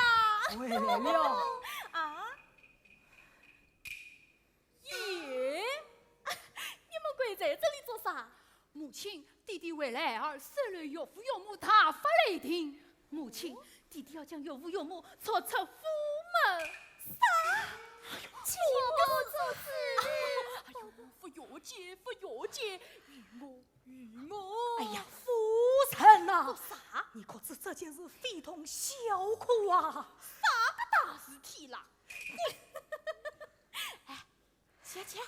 回来了。啊？爷，你们跪在这里做啥？母亲，弟弟回来儿收留岳父岳母，大发雷霆。母亲，弟弟要将岳父岳母捉出府门。请不做事。哎呦，不要紧，不要紧，与我。哎呀，夫人呐、做啥？你可知这件事非同小可啊！大事体啦！哎，起起，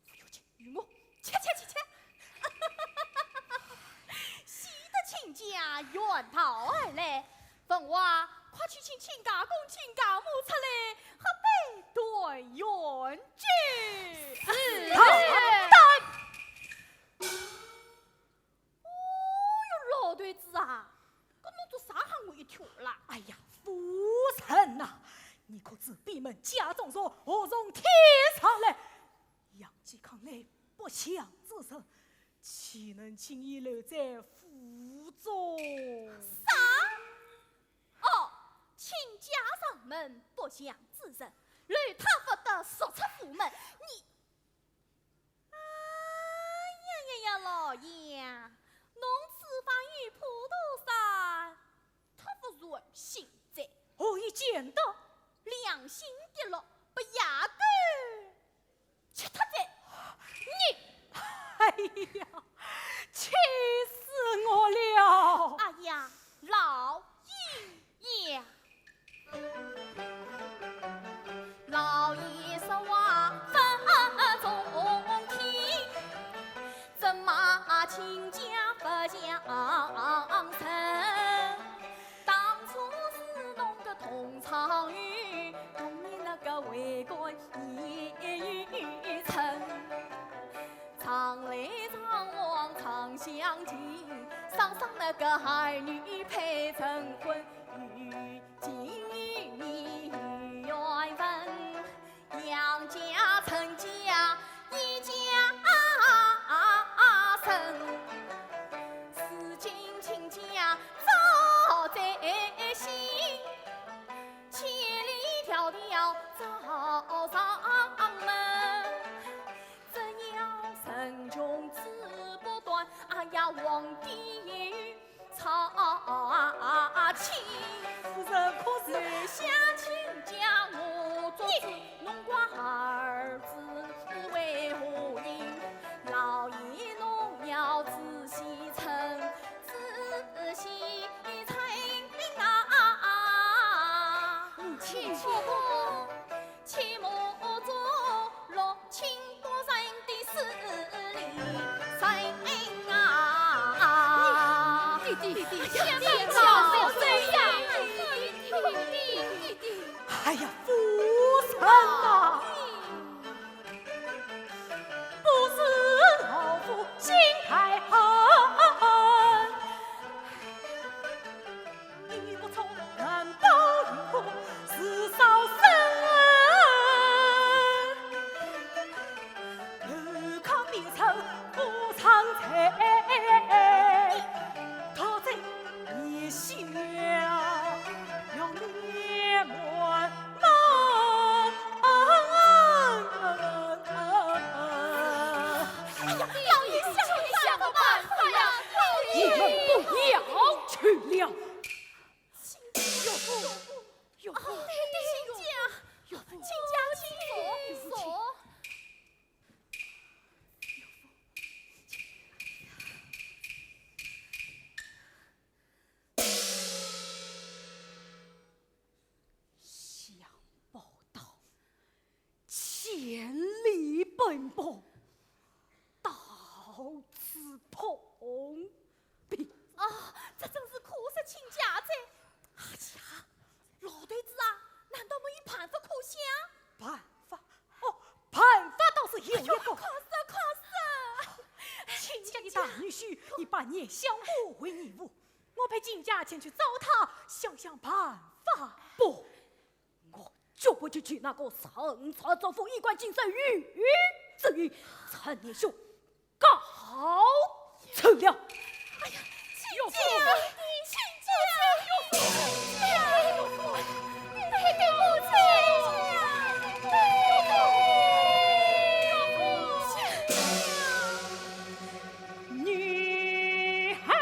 不要紧，与我起。喜得亲家远逃而来，本娃快去请亲家公、亲家母出来，喝杯对缘酒。是哦哟，老对子啊，搿侬做啥喊我一跳啦？哎呀，夫人呐、你可知闭门家中说我从天上来，杨继康乃不祥之人，岂能轻易留在府中？哦，亲家上门不祥之人，留他不得说出府门。你，呀，老爷，侬此番与普渡山，特不顺心在，我已见得良心跌落，不压根吃他在。你，哎呀，气死我了！哎呀，老爷，老爷说话分中听，怎么亲家不相称？当初是侬的同窗友，同你那个为官也称。常来常往常相亲，上那个儿女配成婚，如今要找上门，只要神穷志不断，哎呀，皇帝操心。夫人可是南下亲家我做主，侬怪儿子为何因？老爷侬要仔细称，仔细称啊！切莫做落清多人的势力神啊！弟弟，千万不要这样！弟弟。哎呀，夫人啊，不是老夫心太狠，你不从难报应我是少生，不抗别仇不藏财，他在你下要灭门。老爷想个办法呀！你们不要去了。有夫，亲家，请坐。想不到千里奔波，到此碰壁。这真是可惜亲家哉！哎呀，老头子啊，难道没有办法可想？办法？办法倒是有一个。可是，亲家的大女婿已半夜相不为你物，我陪亲家前去找他，想想办法。不，我绝不去那个神差州府一官进身于至于陈年兄告辞了。哎呀，有夫，女孩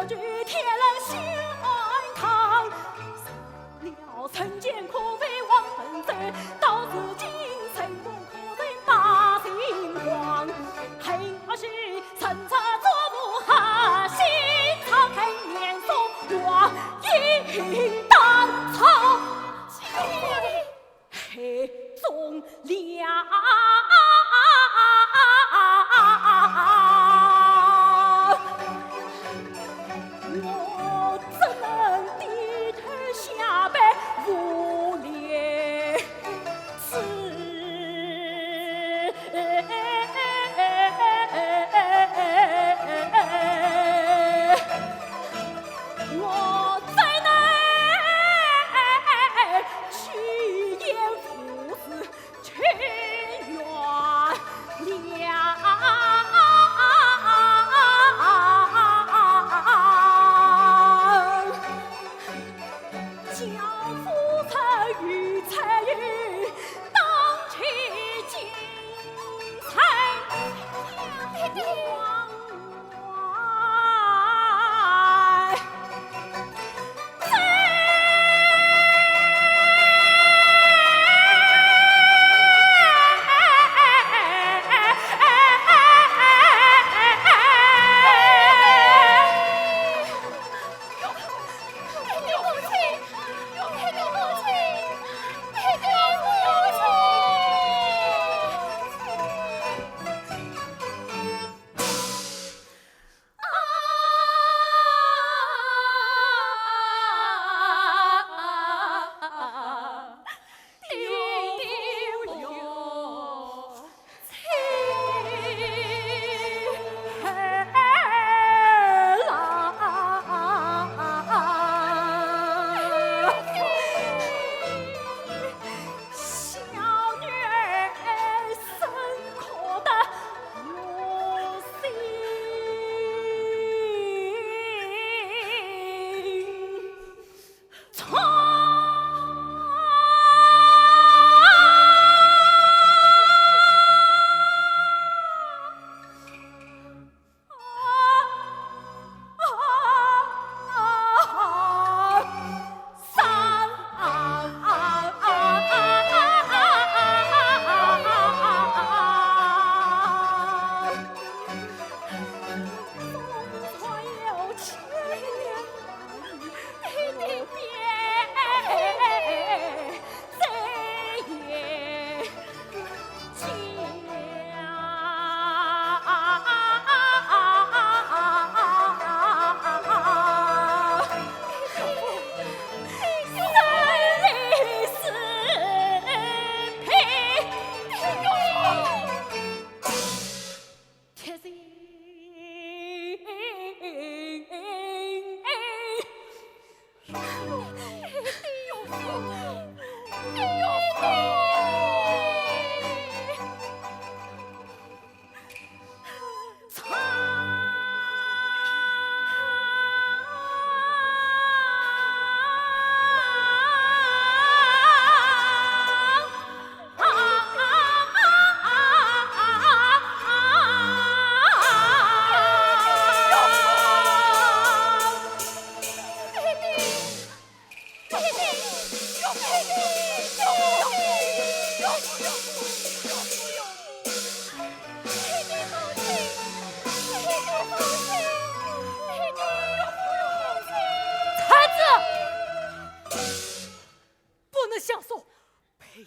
个句天人相抗。了曾见可非王本色，到如今成功可人把心慌。黑而是陈策作不下，心草开年松花应当草，黑中了。我怎能低头下拜无廉耻？我怎能去言父子情缘将夫曾与彩玉当其精彩往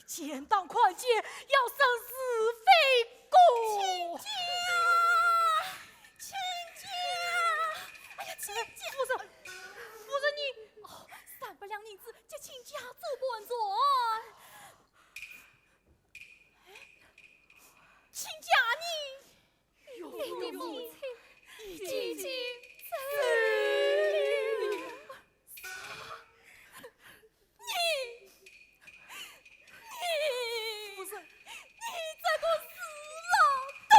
奸当狂奸，要生是非过。亲家，哎呀，亲家，夫人你哦，3百两银子借亲家做官做。亲家你的母亲已经死了。不是，你这个死老的！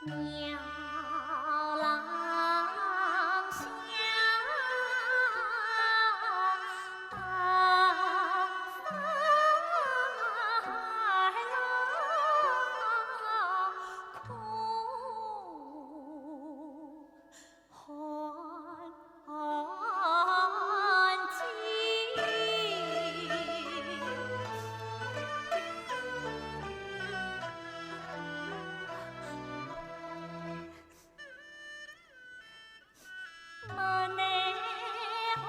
鸟郎香，当风儿空欢境。门内红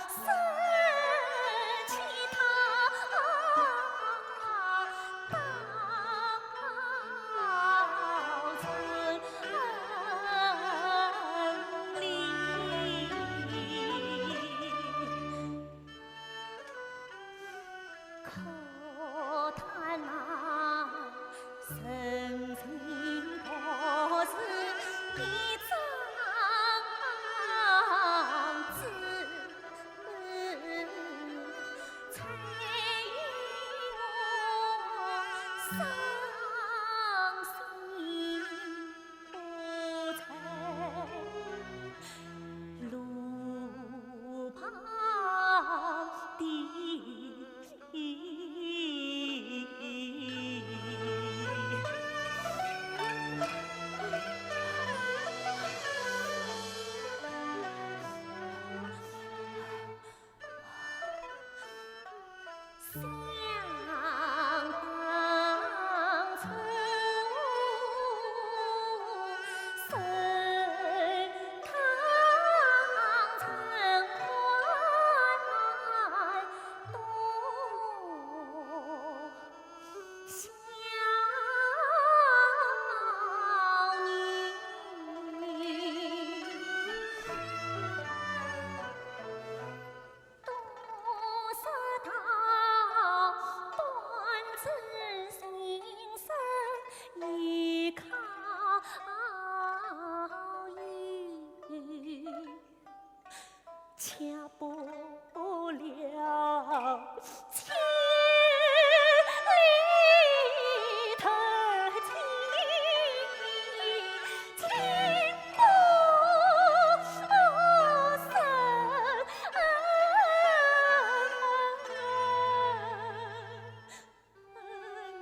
丝旗堂，到村里。可叹那深情不是一张纸，才我伤心不曾路旁的。想当初，谁堂曾怀多想你。多少道断子心声依靠于，恰不了千里投情，情不胜。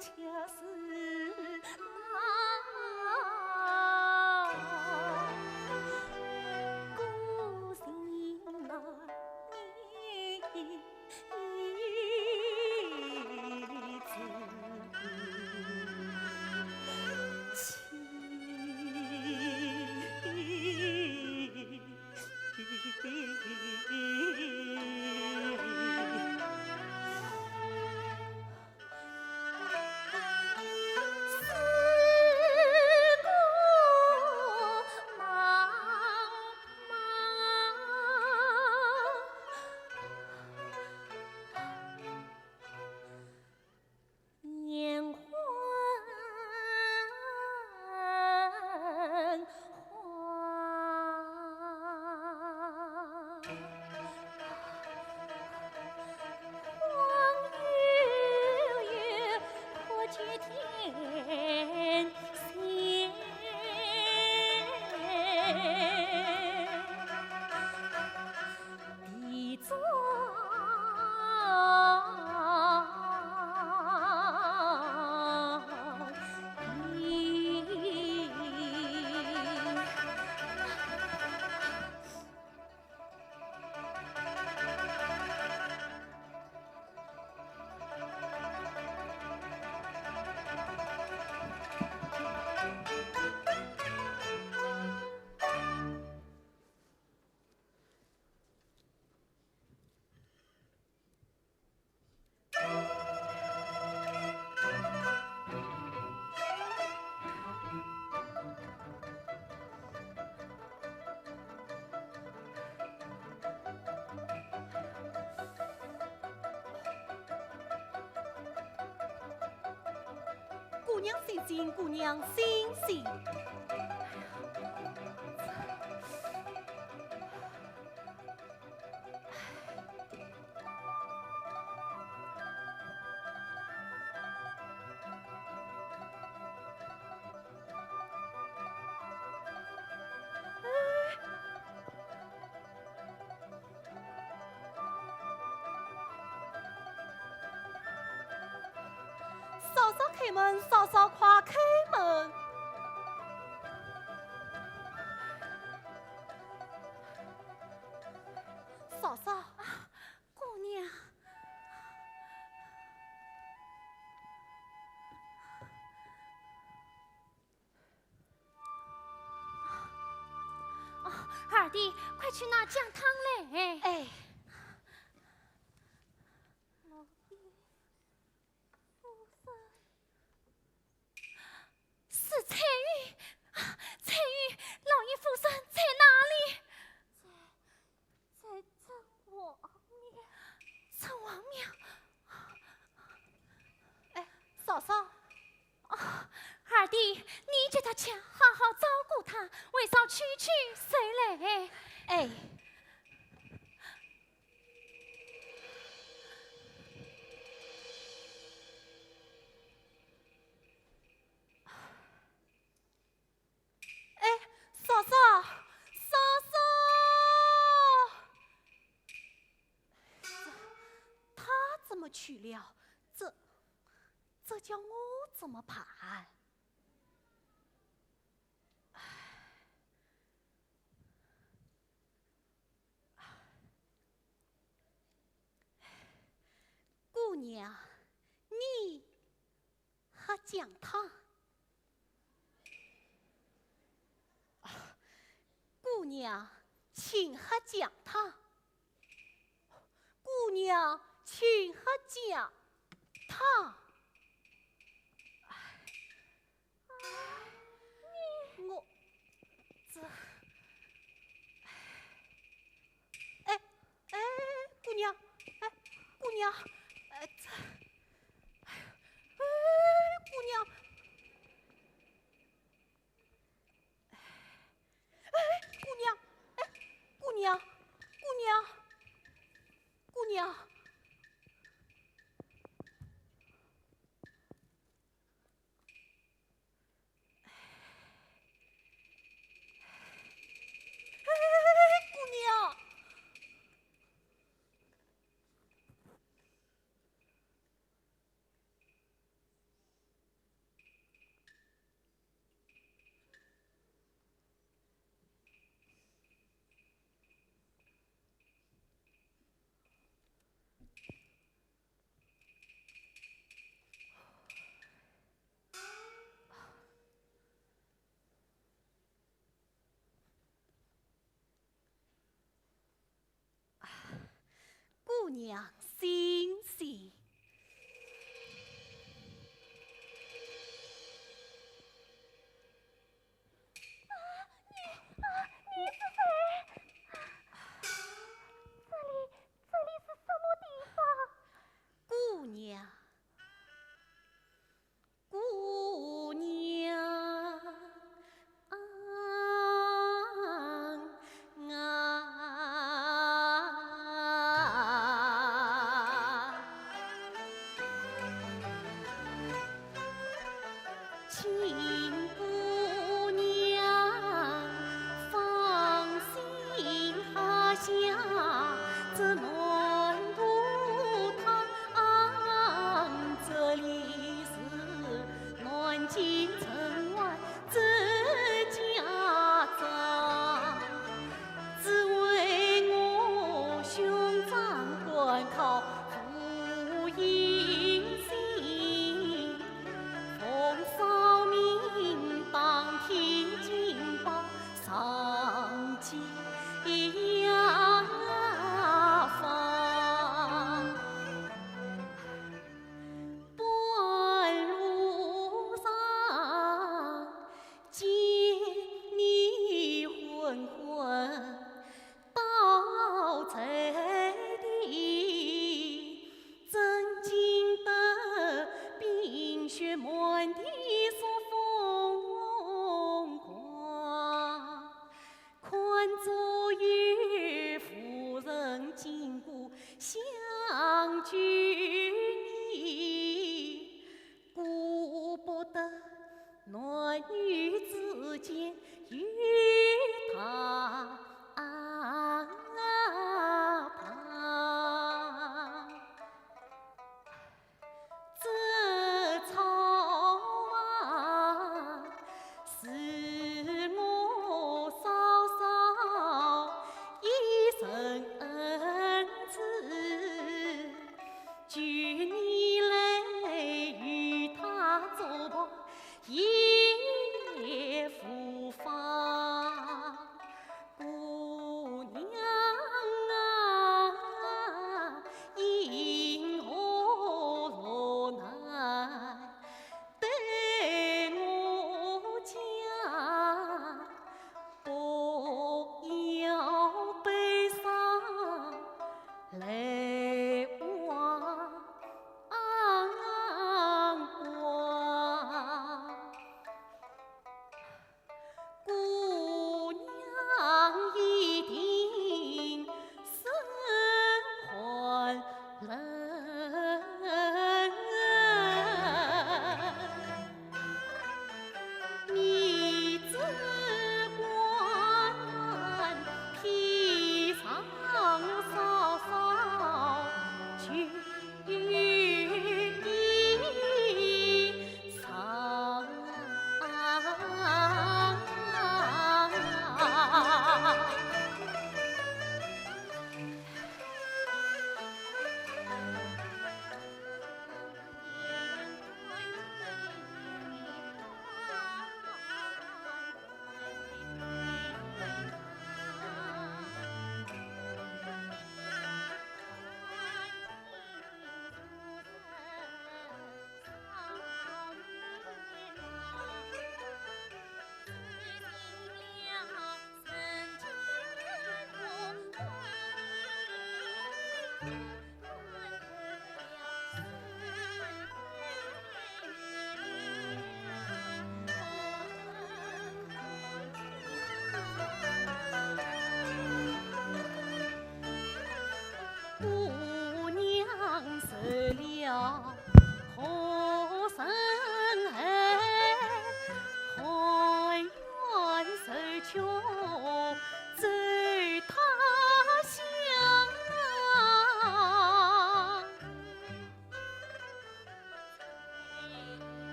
恰是那孤心难姑娘细心，姑娘心细。开门，嫂嫂快开门！嫂嫂，姑娘，二弟，快去拿姜汤来！哎，是彩玉，彩玉，老爷夫人在哪里？在郑王庙。郑王庙。哎，嫂嫂，二弟，你叫他去好好照顾他，为嫂区区谁来？哎。嫂嫂，嫂嫂，他怎么去了？这叫我怎么办？姑娘，你还讲他？姑娘，请喝讲他。姑娘，请喝讲他。我这，哎，姑娘，姑娘，这，姑娘。姑娘，姑娘，姑娘，姑娘，姑娘，醒醒！这里是什么地方？姑娘，姑娘，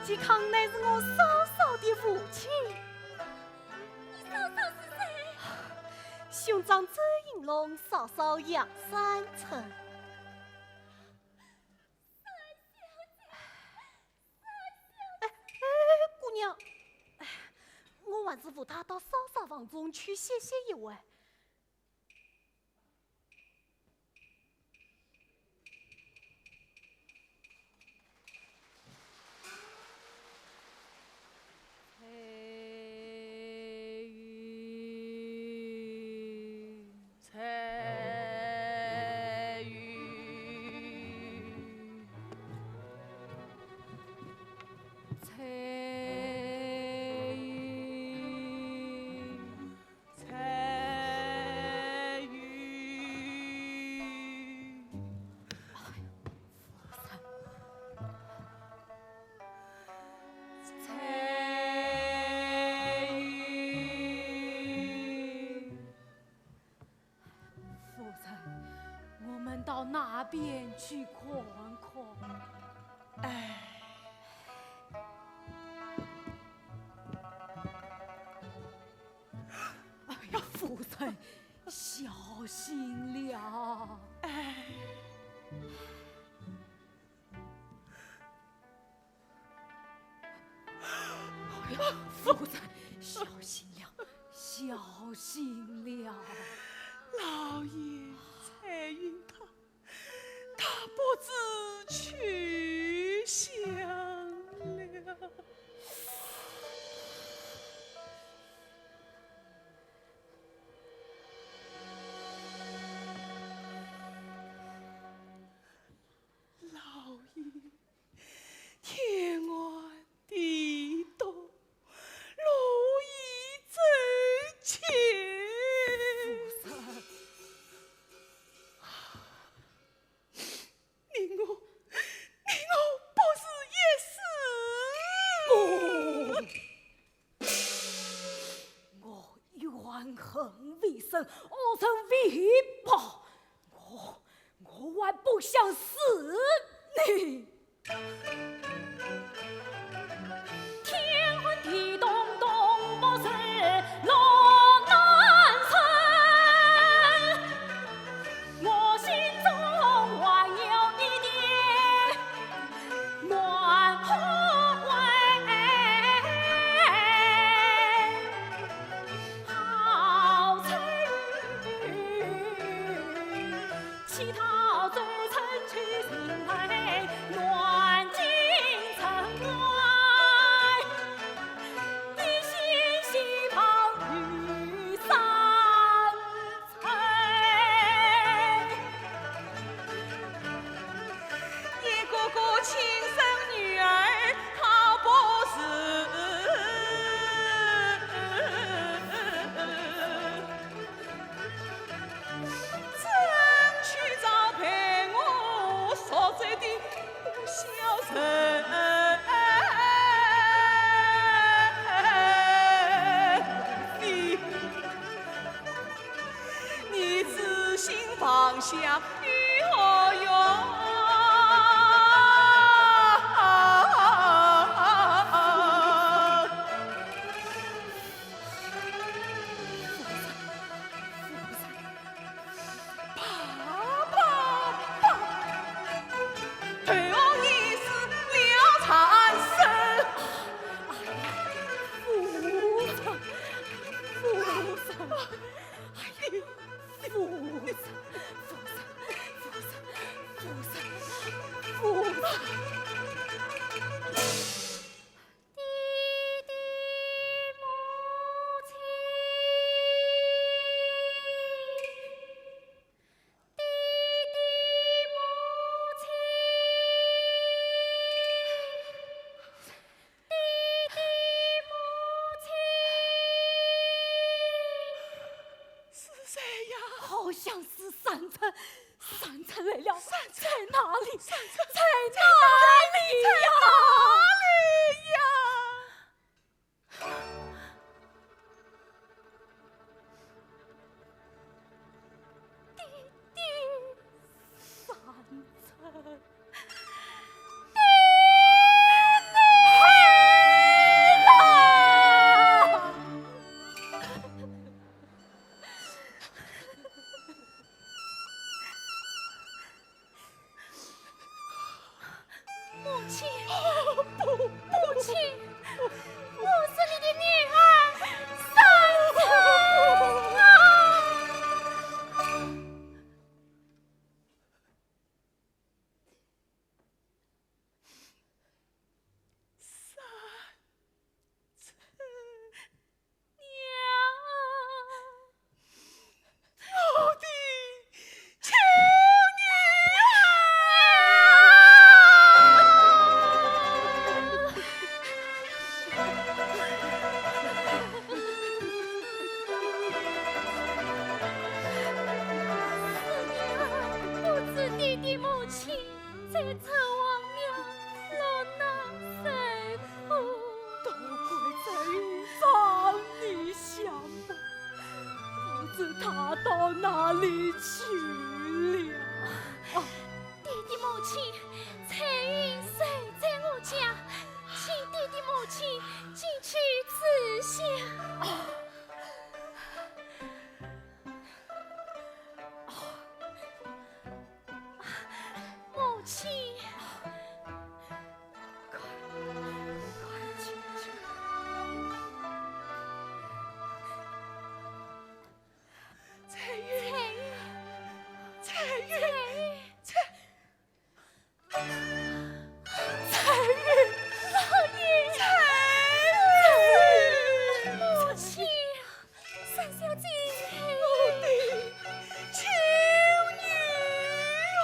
嵇康乃是我嫂嫂的父亲。你嫂嫂是谁？兄长周应龙，嫂嫂杨三成。姑娘，我还是扶他到嫂嫂房中去歇歇一会。到那边去看看。哎呀，夫人，小心了！哎呀，夫人，小心了，小心了！老爷才允他不知去向了。老爷，天晚地冻，路已走前。怨恨未深，恶成未报，我还不想死你！天昏地冻冻不是落难生，我心中还有一点暖和味。乞讨最曾去心内，暖进城外，一心希望雨伞吹。一个个亲生女儿，好不是陪我所追的小人，你自行放下与何用？好像是三成，三成来了，在哪里？在哪里呀？弟弟，三成，弟弟。再称王娘老衲谁负？多亏在于找你相伴，不知他到哪里去了。爹的母亲，彩云谁在我家？请爹的母亲进去赐下。母亲，彩云，彩云，母亲，三小姐，求女儿。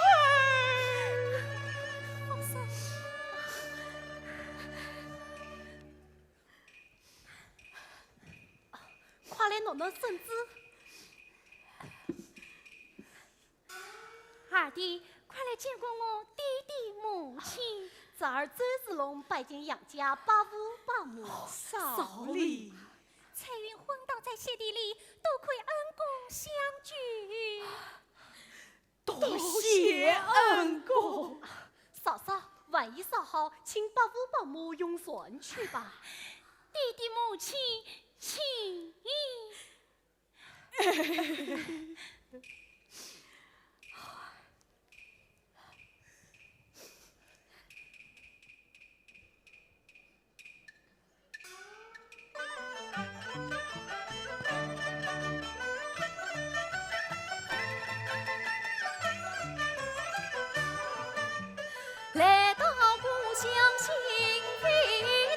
放心。快来弄弄绳子。二弟，快来见过我爹地母亲。这儿周世龙拜见杨家八五八母。少礼。彩云昏倒在谢地里，多亏恩公相聚。多谢恩公。嫂嫂，万一烧好，请八五八母用膳去吧。爹地母亲，请。来到故乡心飞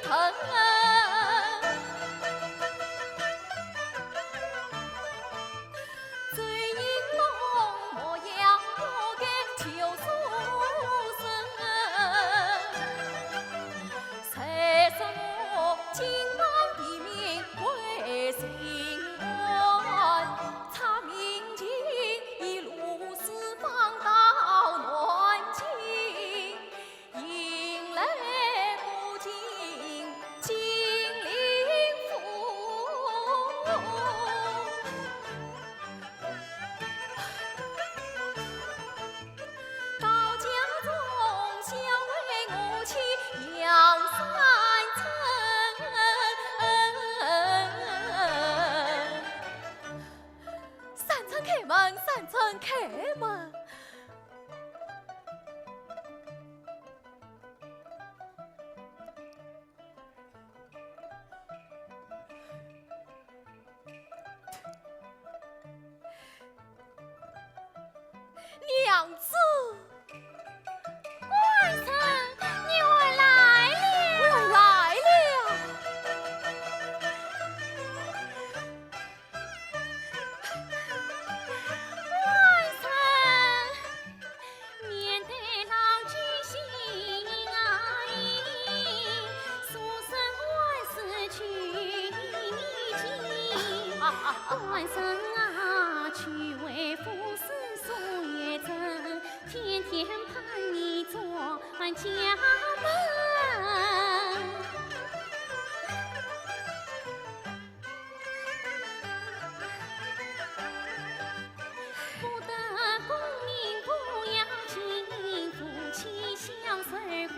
腾，醉饮梦模样不敢求书生，谁说我金榜题名为新官，查明经一路四方到南京，迎来不尽金陵府。到家中想为我妻养三层，三层开门，三层开门。娘子，外甥，你回来了，回来了。外甥，面对老居心意，书生万事去尽。外甥啊，去为夫事所也真，天天盼你做家门。不得功名不要紧，夫妻相随过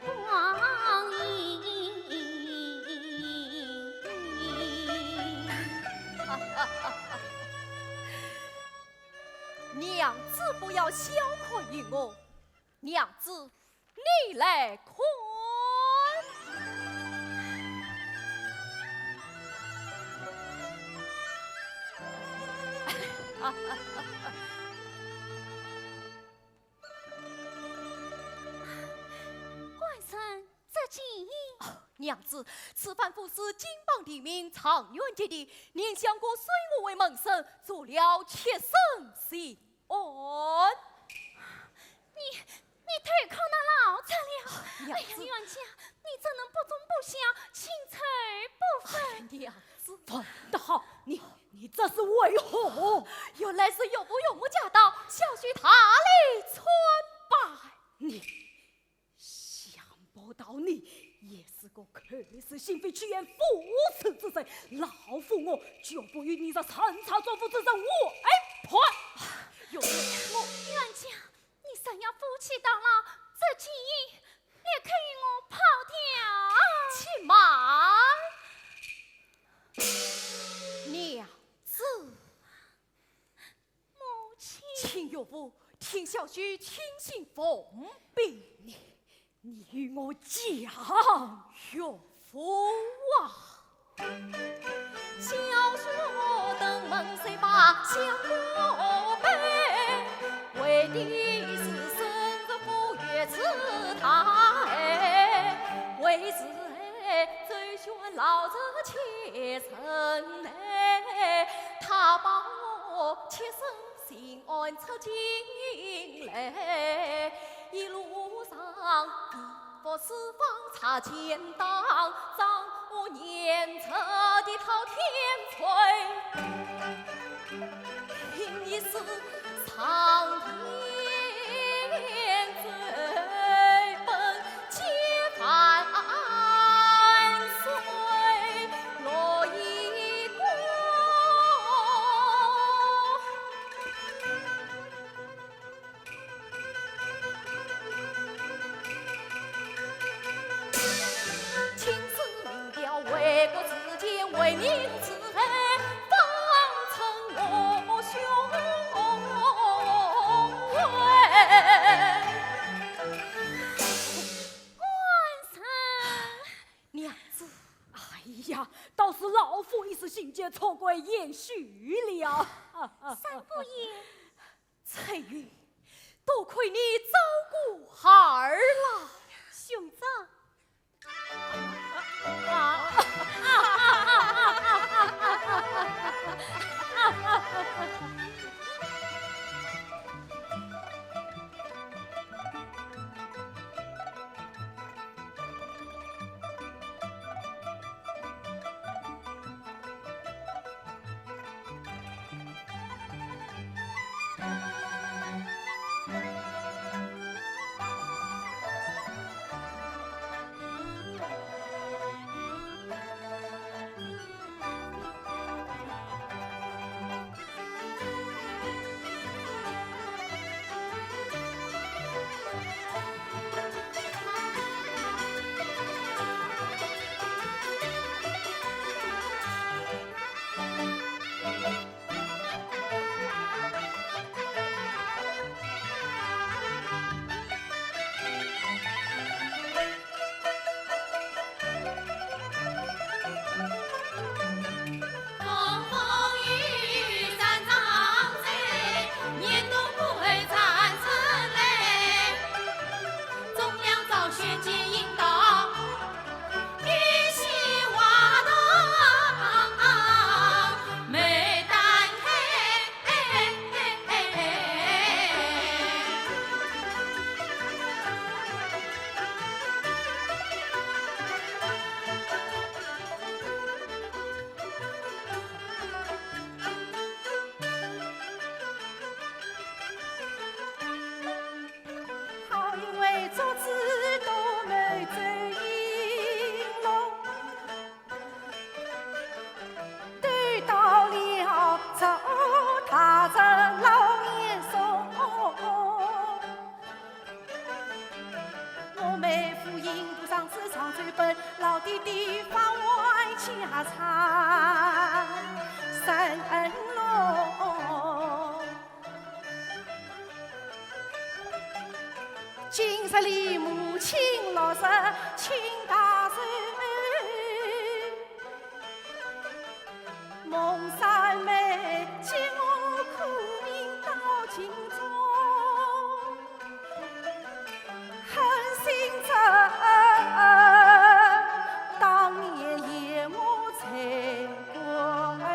光阴。娘子不要小看于我，娘子你来看。官绅，这几娘子，此番不是金榜题名，长远结地，您想过随我为门生，做了妾身心安。你太靠那老惨了！哎呀，冤家，你怎能不忠不孝，轻财不分？娘子，分得好，你这是为何？原来是岳父岳母驾到，小婿他来参拜。你想不到你也是个口是心非、趋炎附势之人，老夫我绝不与你这残差作夫之人为伴。有冤家，你怎样夫妻到老，自己也可与我跑掉？且慢，娘子，母亲，请岳父听小婿听信奉禀你与我讲，岳父啊。小说登门虽把相过背，为的是生日富裕此台，为此追寻老者切身他把我切身心安出京来，一路上地佛四方擦肩当，让我念着的滔天吹，凭一时苍天追奔皆凡岁，落一光。青丝明调，为国自坚，为民自黑，方成我兄官神娘子，哎呀，倒是老夫一时心急，错怪延续了。三姑爷，翠玉，多亏你照顾孩儿了。兄长。老弟弟发外家产三龙，今日里母亲落实请大寿，孟三妹接我苦命到京中，恨心着。当年也我才国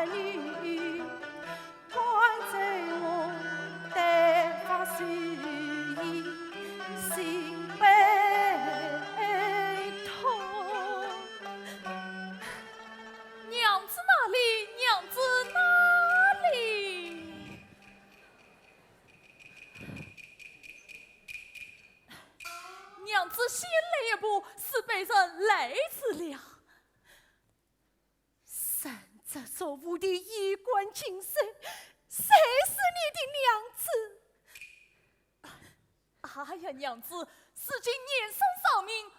女，关在我待发随意，心悲痛。娘子哪里？娘子哪母使辈人累死了。生这所无的衣冠禽兽，谁是你的娘子？哎呀，娘子，如今年生丧命，我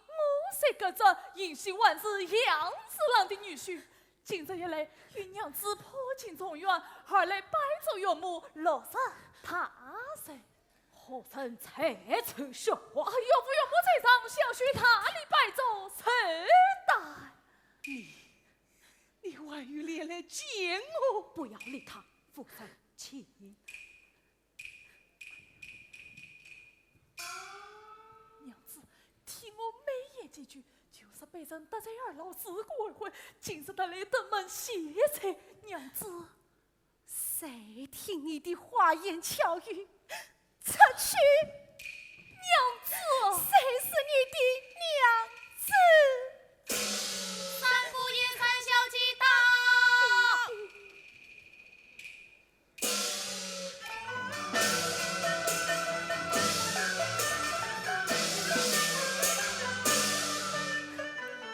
谁隔着迎娶万是杨子郎的女婿。今日一来，与娘子破镜重圆，二来拜祖岳母，落实踏实。何曾猜测说话？岳父岳母在上，小婿他里拜祖谁待？你万语连来见我，不要理他，夫人，请。娘子，听我美言几句，就是被人得罪二老四过而回，今日得来登门谢罪。娘子，谁听你的花言巧语？出去！娘子，谁是你的娘子？三姑爷，三小姐到。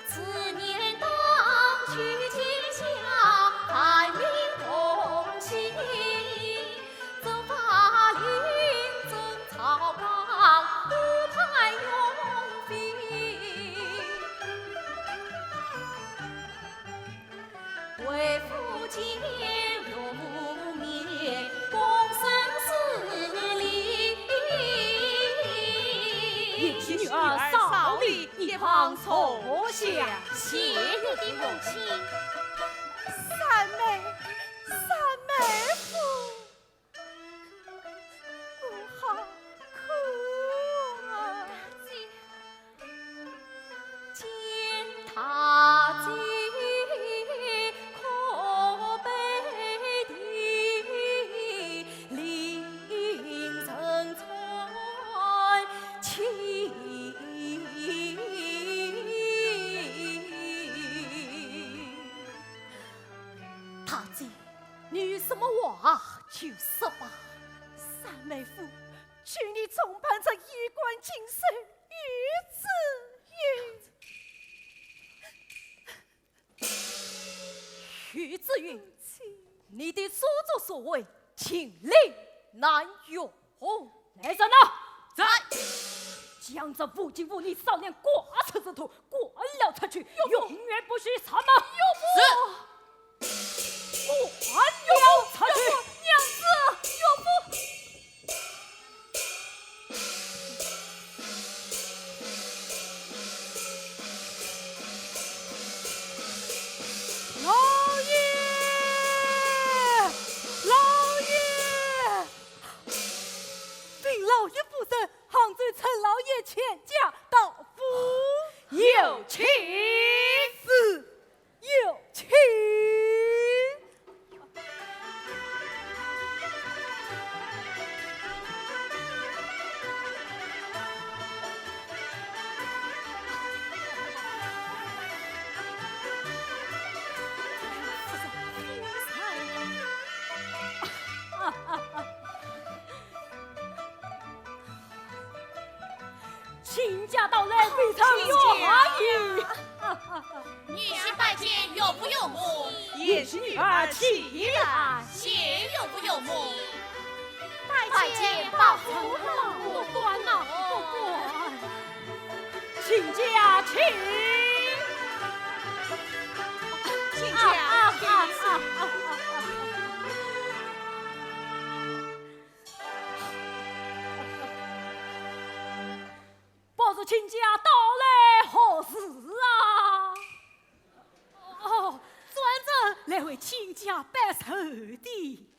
此年当去天下，开明红旗，走法令征草纲，五台用兵。为父见岳母面，躬身施礼。也许女儿扫礼一旁坐下。谢你的母亲。三妹夫，我好哭啊！见他姐可悲的令人传情。大姐，你有什么话就说吧。三妹夫，娶你总盼着衣冠禽兽，于子云，你的所作所为，情理难容。来人呐！在。将这不敬妇女少年挂车之徒关了出去，永远不许他们是。关了出去。娘子，岳父。老爷，禀老爷夫人，杭州陈老爷遣驾到府，有请。是有请。亲家到来，非常欢迎。女婿拜见岳父岳母，也是女儿起来。谢岳父岳母。拜见报仇了，不管呐，不管。亲家请。亲家报是亲家到来何事啊？哦，专程来为亲家办寿的。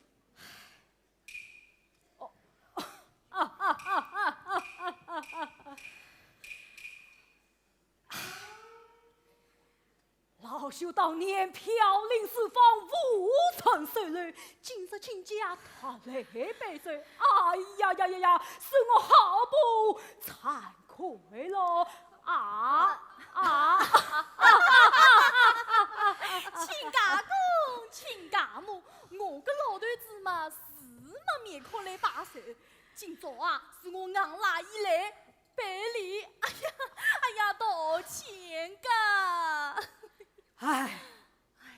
老朽当年飘零四方，无曾受累，今日亲家他来拜寿，哎呀呀呀呀，使我好不惭愧了亲家公，亲家母，我个老头子嘛，是没面孔来拜寿。今朝啊，是我硬拉以来百里，哎呀，多钱噶！唉，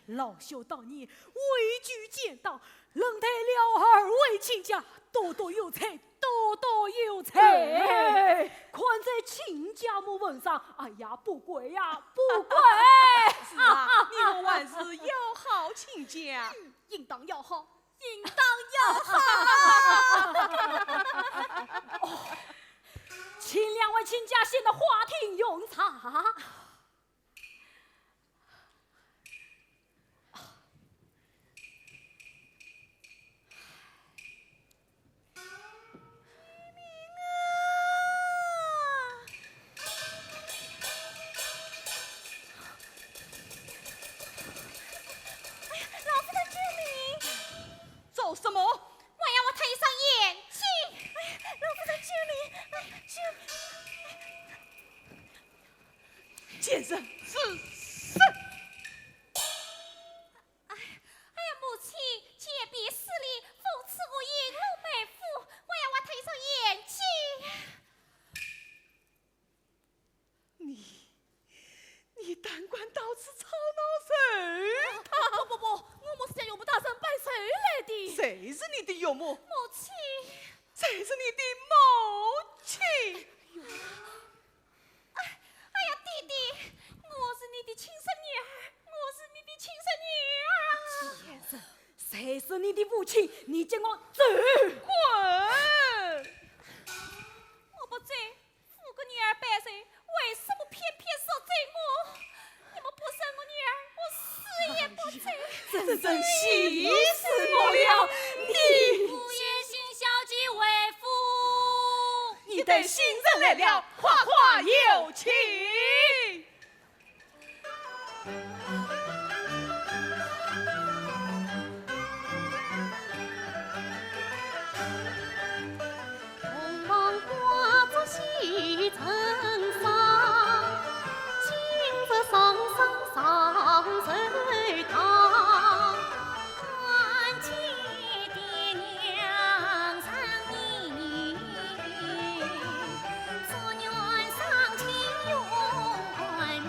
老朽当年位居剑道，认得了二位亲家，多多有才，多多有才。看在亲家母份上，哎呀，不贵呀，不贵。是啊，你我万事要好亲家，应当要好，应当要好。请两位亲家先到花厅用茶。做什么？我要我戴上眼镜。老夫人救你！先生是甚？哎呀，母亲，借别势力，讽刺我引入美妇，我要我戴上眼镜。你胆管到此吵闹谁？不，我们是要用不大声拜谁来的？谁是你的岳母？母亲，谁是你的母亲？哎呀，弟弟，我是你的亲生女儿，我是你的亲生女儿。先生，谁是你的母亲？你叫我走！滚！我不走，富个女儿8岁，为什么偏偏说罪我？你们不生我女儿，我死也不走。真气死我了！不言行孝及为夫。你等新人来了，夸夸有情。红芒挂着西城上，金子上谁堂？看见爹娘上你，祝愿上亲永安康。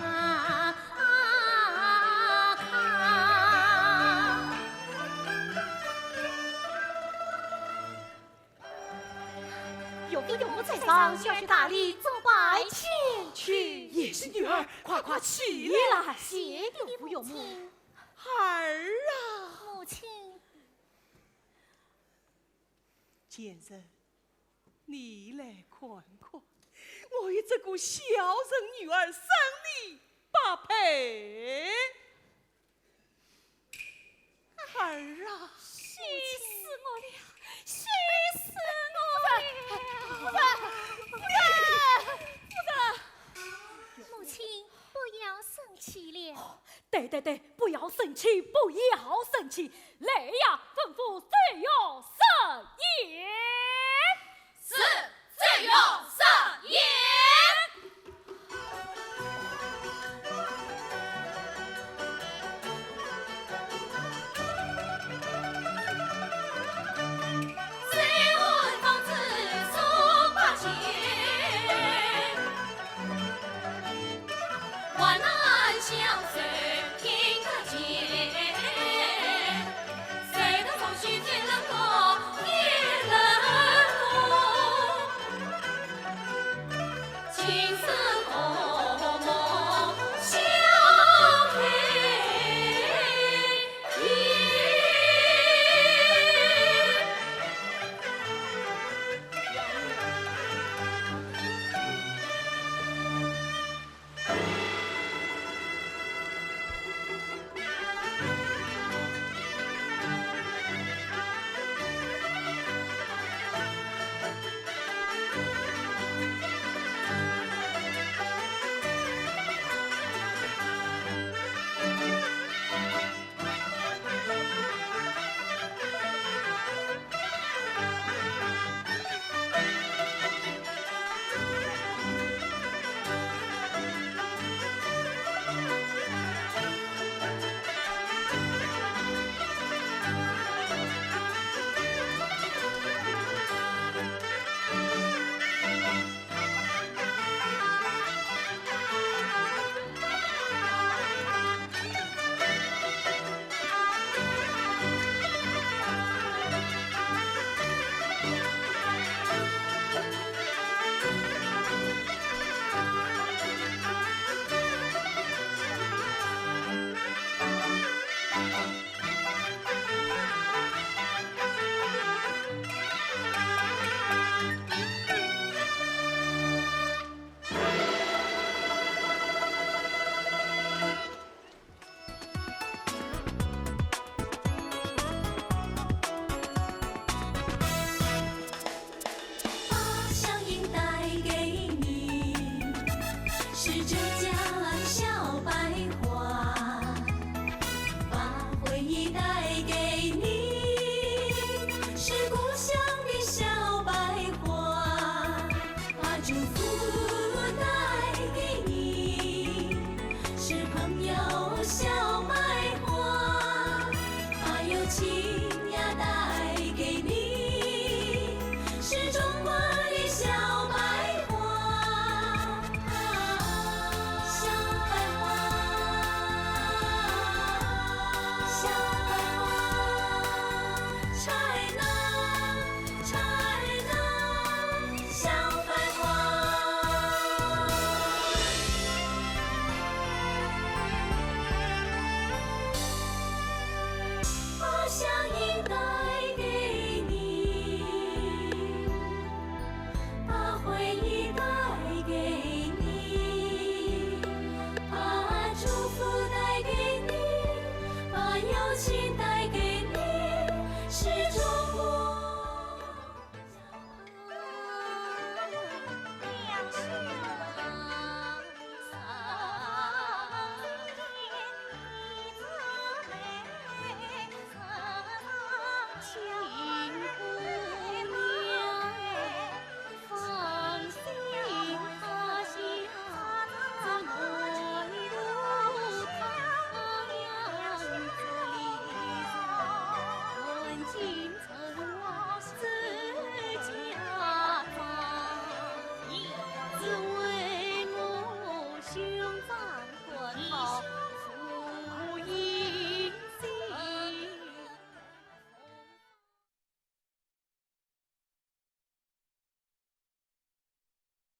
有父有母在上，小学大礼总拜前去。也是女儿，快起来！谢有父有母。儿啊，母亲，先生，你来看看，我与这个孝顺女儿生理不配。儿啊，气死我了！气死我了！母亲，不要生气了。对，不要生气，不要生气！来呀，吩咐谁哟？